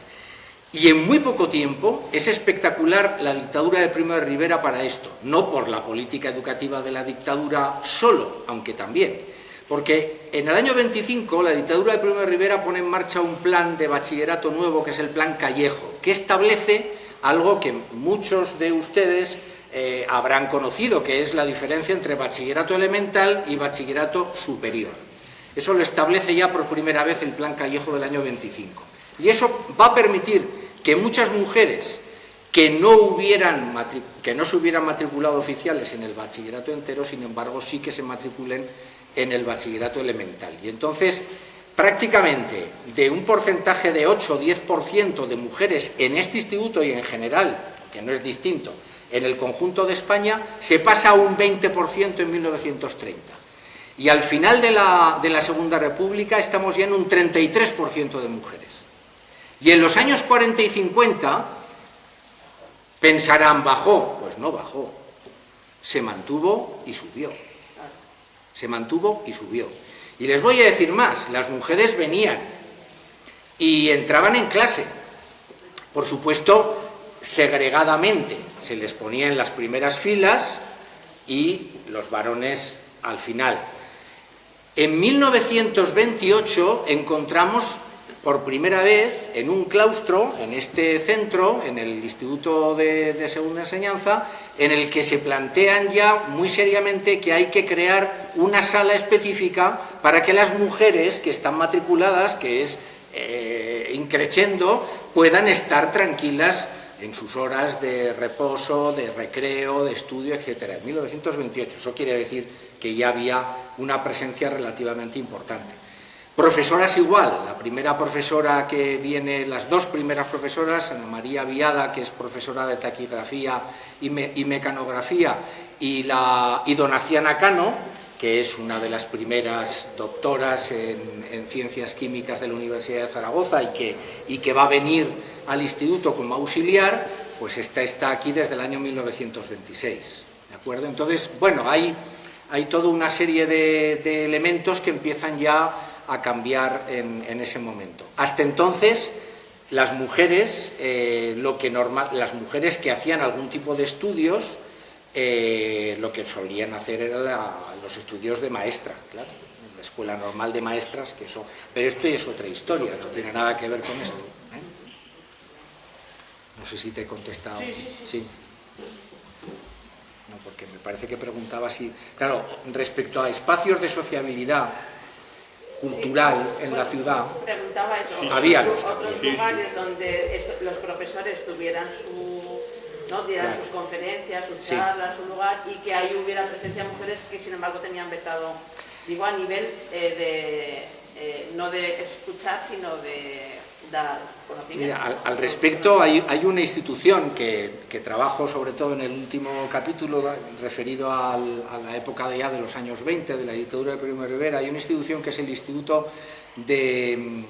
Y en muy poco tiempo es espectacular la dictadura de Primo de Rivera para esto, no por la política educativa de la dictadura solo, aunque también. Porque en el año 25 la dictadura de Primo de Rivera pone en marcha un plan de bachillerato nuevo que es el Plan Callejo, que establece algo que muchos de ustedes habrán conocido, que es la diferencia entre bachillerato elemental y bachillerato superior. Eso lo establece ya por primera vez el Plan Callejo del año 25. Y eso va a permitir que muchas mujeres que no se hubieran matriculado oficiales en el bachillerato entero, sin embargo, sí que se matriculen en el bachillerato elemental. Y entonces, prácticamente, de un porcentaje de 8 o 10% de mujeres en este instituto y en general, que no es distinto, en el conjunto de España, se pasa a un 20% en 1930. Y al final de la Segunda República estamos ya en un 33% de mujeres. Y en los años 40 y 50, pensarán, ¿bajó? Pues no bajó, se mantuvo y subió. Se mantuvo y subió. Y les voy a decir más, las mujeres venían y entraban en clase, por supuesto, segregadamente, se les ponía en las primeras filas y los varones al final. En 1928 encontramos por primera vez en un claustro, en este centro, en el Instituto de Segunda Enseñanza, en el que se plantean ya muy seriamente que hay que crear una sala específica para que las mujeres que están matriculadas, que es increciendo, puedan estar tranquilas en sus horas de reposo, de recreo, de estudio, etc. En 1928, eso quiere decir que ya había una presencia relativamente importante. Profesoras igual, la primera profesora que viene, las dos primeras profesoras, Ana María Viada, que es profesora de taquigrafía y mecanografía, y Donaciana Cano, que es una de las primeras doctoras en ciencias químicas de la Universidad de Zaragoza y que va a venir al instituto como auxiliar, pues está aquí desde el año 1926, ¿de acuerdo? Entonces, bueno, hay toda una serie de elementos que empiezan ya a cambiar en ese momento. Hasta entonces, las mujeres, las mujeres que hacían algún tipo de estudios, lo que solían hacer era los estudios de maestra, claro, en la escuela normal de maestras, pero esto es otra historia, no tiene nada que ver con esto, ¿eh? No sé si te he contestado. Sí. No, porque me parece que preguntaba si... Claro, respecto a espacios de sociabilidad cultural en la ciudad, preguntaba eso, había otros lugares donde los profesores tuvieran dieran sus conferencias, sus charlas, su lugar, y que ahí hubiera presencia de mujeres que sin embargo tenían vetado, digo, a nivel no de escuchar, sino de dar conocimiento. Mira, al respecto hay una institución que trabajo sobre todo en el último capítulo referido a la época de los años 20 de la dictadura de Primo de Rivera. Hay una institución que es el Instituto de...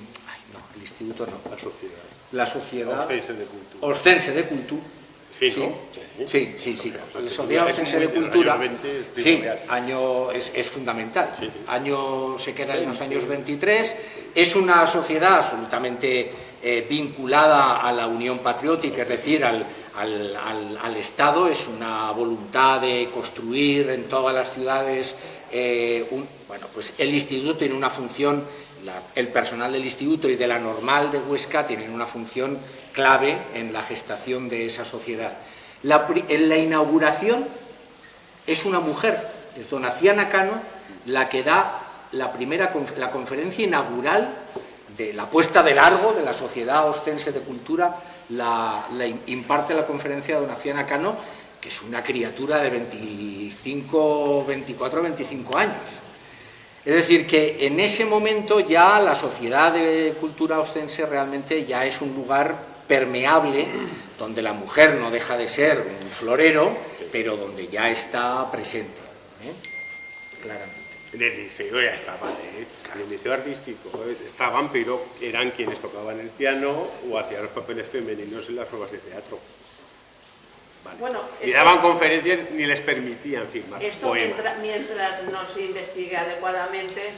La Sociedad Oscense de Cultura. Sí. La Sociedad Oscense de Cultura, sí, es fundamental. Sí. Se queda en los años 23. Es una sociedad absolutamente vinculada a la Unión Patriótica, es decir, al Estado. Es una voluntad de construir en todas las ciudades. Pues el instituto tiene una función, el personal del instituto y de la Normal de Huesca tienen una función clave en la gestación de esa sociedad. En la inauguración es una mujer, es Donaciana Cano, la que da la conferencia inaugural de la puesta de largo de la Sociedad Oscense de Cultura. La imparte la conferencia de Donaciana Cano, que es una criatura de 24, 25 años. Es decir, que en ese momento ya la Sociedad de Cultura Oscense realmente ya es un lugar permeable, donde la mujer no deja de ser un florero, pero donde ya está presente, claramente. En el liceo ya estaban, en el liceo artístico estaban, pero eran quienes tocaban el piano o hacían los papeles femeninos en las obras de teatro. Vale. Bueno, y daban conferencias ni les permitían firmar poemas. Mientras no se investigue adecuadamente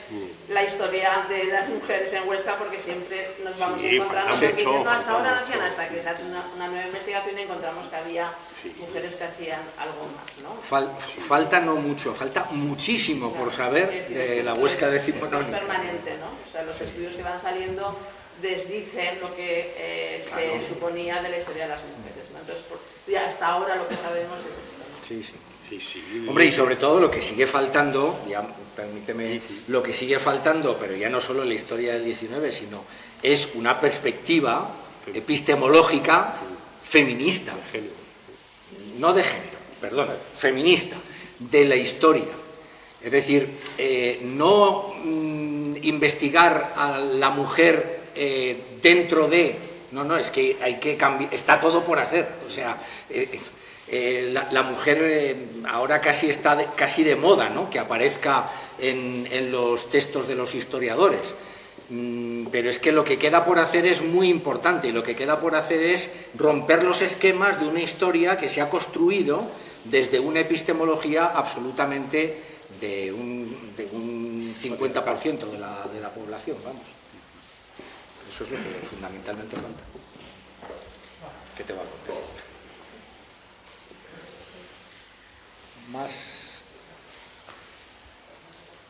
la historia de las mujeres en Huesca, porque siempre nos vamos encontrando hasta ahora no hacían, hasta que se hace una nueva investigación y encontramos que había mujeres que hacían algo más, ¿no? Falta no mucho, falta muchísimo por saber de la Huesca decimonónica. Es permanente, ¿no? O sea, los estudios que van saliendo desdicen lo que se suponía de la historia de las mujeres, ¿no? Entonces, y hasta ahora lo que sabemos es esto, ¿no? Sí. Hombre, y sobre todo lo que sigue faltando, ya permíteme, lo que sigue faltando, pero ya no solo en la historia del 19, sino es una perspectiva epistemológica feminista, no de género, perdón, feminista, de la historia. Es decir, no investigar a la mujer dentro de... No, es que hay que cambiar, está todo por hacer. O sea, la mujer ahora casi está casi de moda, ¿no? Que aparezca en los textos de los historiadores. Pero es que lo que queda por hacer es muy importante, y lo que queda por hacer es romper los esquemas de una historia que se ha construido desde una epistemología absolutamente de un 50% de la población, vamos. Eso es lo que fundamentalmente falta. ¿Qué te va a contar?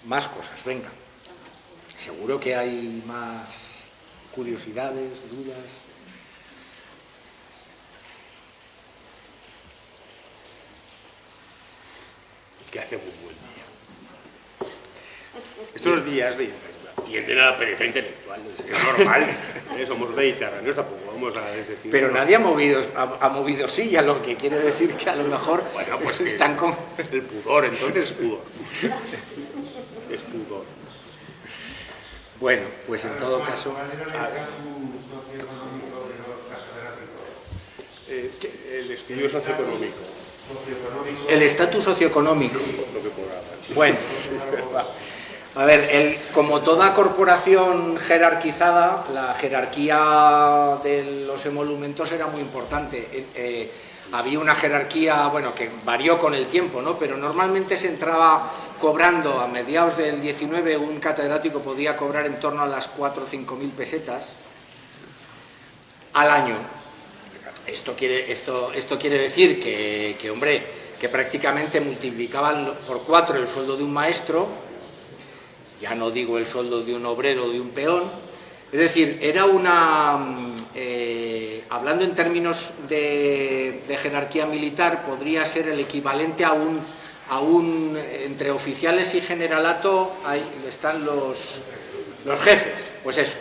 Más cosas, venga. Seguro que hay más curiosidades, dudas. Que hace muy buen día. Estos días de tienden a la pereza intelectual, es normal. Somos mediterráneos, tampoco vamos a decir. Pero nadie ha movido silla, lo que quiere decir que a lo mejor bueno, pues están con... El pudor, entonces es pudor. Es pudor. Bueno, pues en todo caso... El estudio socioeconómico. El estatus socioeconómico. Lo que cobraba. Bueno, a ver, como toda corporación jerarquizada, la jerarquía de los emolumentos era muy importante. Había una jerarquía, bueno, que varió con el tiempo, ¿no? Pero normalmente se entraba cobrando a mediados del 19, un catedrático podía cobrar en torno a las 4 o 5 mil pesetas al año. Esto quiere decir que, hombre, que prácticamente multiplicaban por 4 el sueldo de un maestro, ya no digo el sueldo de un obrero o de un peón. Es decir, era una... hablando en términos de jerarquía militar, podría ser el equivalente a un entre oficiales y generalato, ahí están los jefes, pues eso,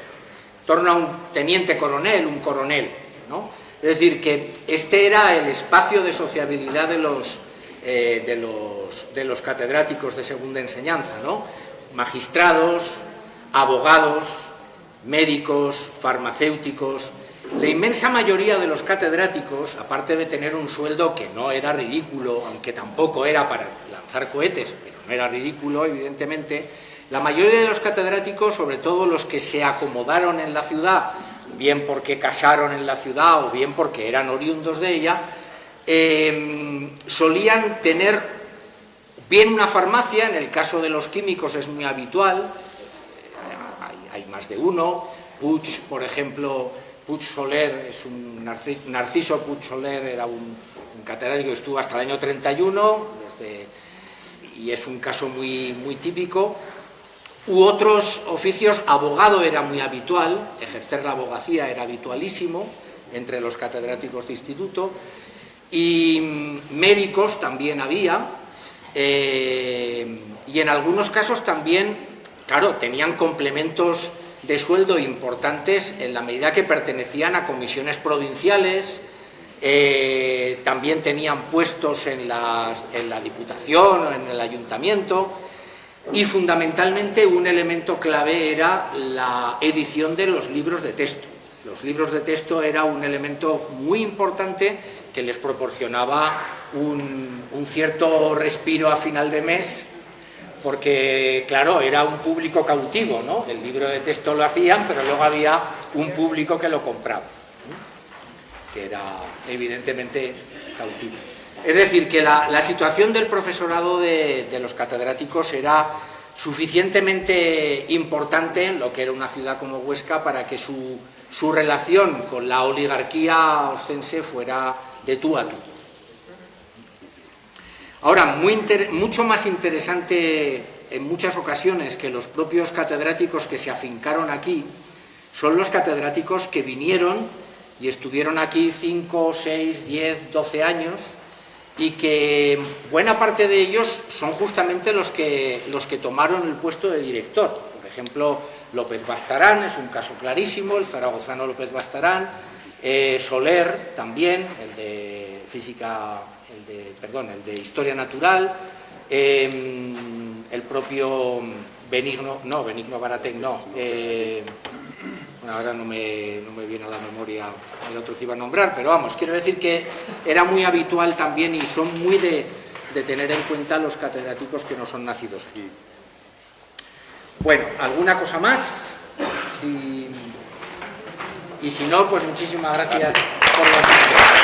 en torno a un teniente coronel, un coronel, ¿no? Es decir, que este era el espacio de sociabilidad de los catedráticos de segunda enseñanza, ¿no? Magistrados, abogados, médicos, farmacéuticos. La inmensa mayoría de los catedráticos, aparte de tener un sueldo que no era ridículo, aunque tampoco era para lanzar cohetes, pero no era ridículo, evidentemente, la mayoría de los catedráticos, sobre todo los que se acomodaron en la ciudad, bien porque casaron en la ciudad o bien porque eran oriundos de ella, solían tener bien una farmacia. En el caso de los químicos es muy habitual, hay más de uno. Puig, por ejemplo, Puig Soler, es un Narciso Puig Soler, era un catedrático que estuvo hasta el año 31, y es un caso muy, muy típico. U otros oficios, abogado era muy habitual, ejercer la abogacía era habitualísimo entre los catedráticos de instituto, y médicos también había, y en algunos casos también, claro, tenían complementos de sueldo importantes en la medida que pertenecían a comisiones provinciales, también tenían puestos en la Diputación o en el Ayuntamiento. Y fundamentalmente un elemento clave era la edición de los libros de texto. Los libros de texto era un elemento muy importante que les proporcionaba un cierto respiro a final de mes, porque, claro, era un público cautivo, ¿no? El libro de texto lo hacían, pero luego había un público que lo compraba, ¿no? Que era evidentemente cautivo. Es decir, que la situación del profesorado de los catedráticos era suficientemente importante en lo que era una ciudad como Huesca para que su relación con la oligarquía oscense fuera de tú a tú. Ahora, mucho más interesante en muchas ocasiones que los propios catedráticos que se afincaron aquí son los catedráticos que vinieron y estuvieron aquí 5, 6, 10, 12 años, y que buena parte de ellos son justamente los que tomaron el puesto de director. Por ejemplo, López Bastarán es un caso clarísimo, el zaragozano López Bastarán, Soler también, el de física, el de historia natural, el propio Benigno Baratec, bueno, ahora no me viene a la memoria el otro que iba a nombrar, pero vamos, quiero decir que era muy habitual también y son muy de tener en cuenta los catedráticos que no son nacidos aquí. Bueno, ¿alguna cosa más? Y si no, pues muchísimas gracias por la atención.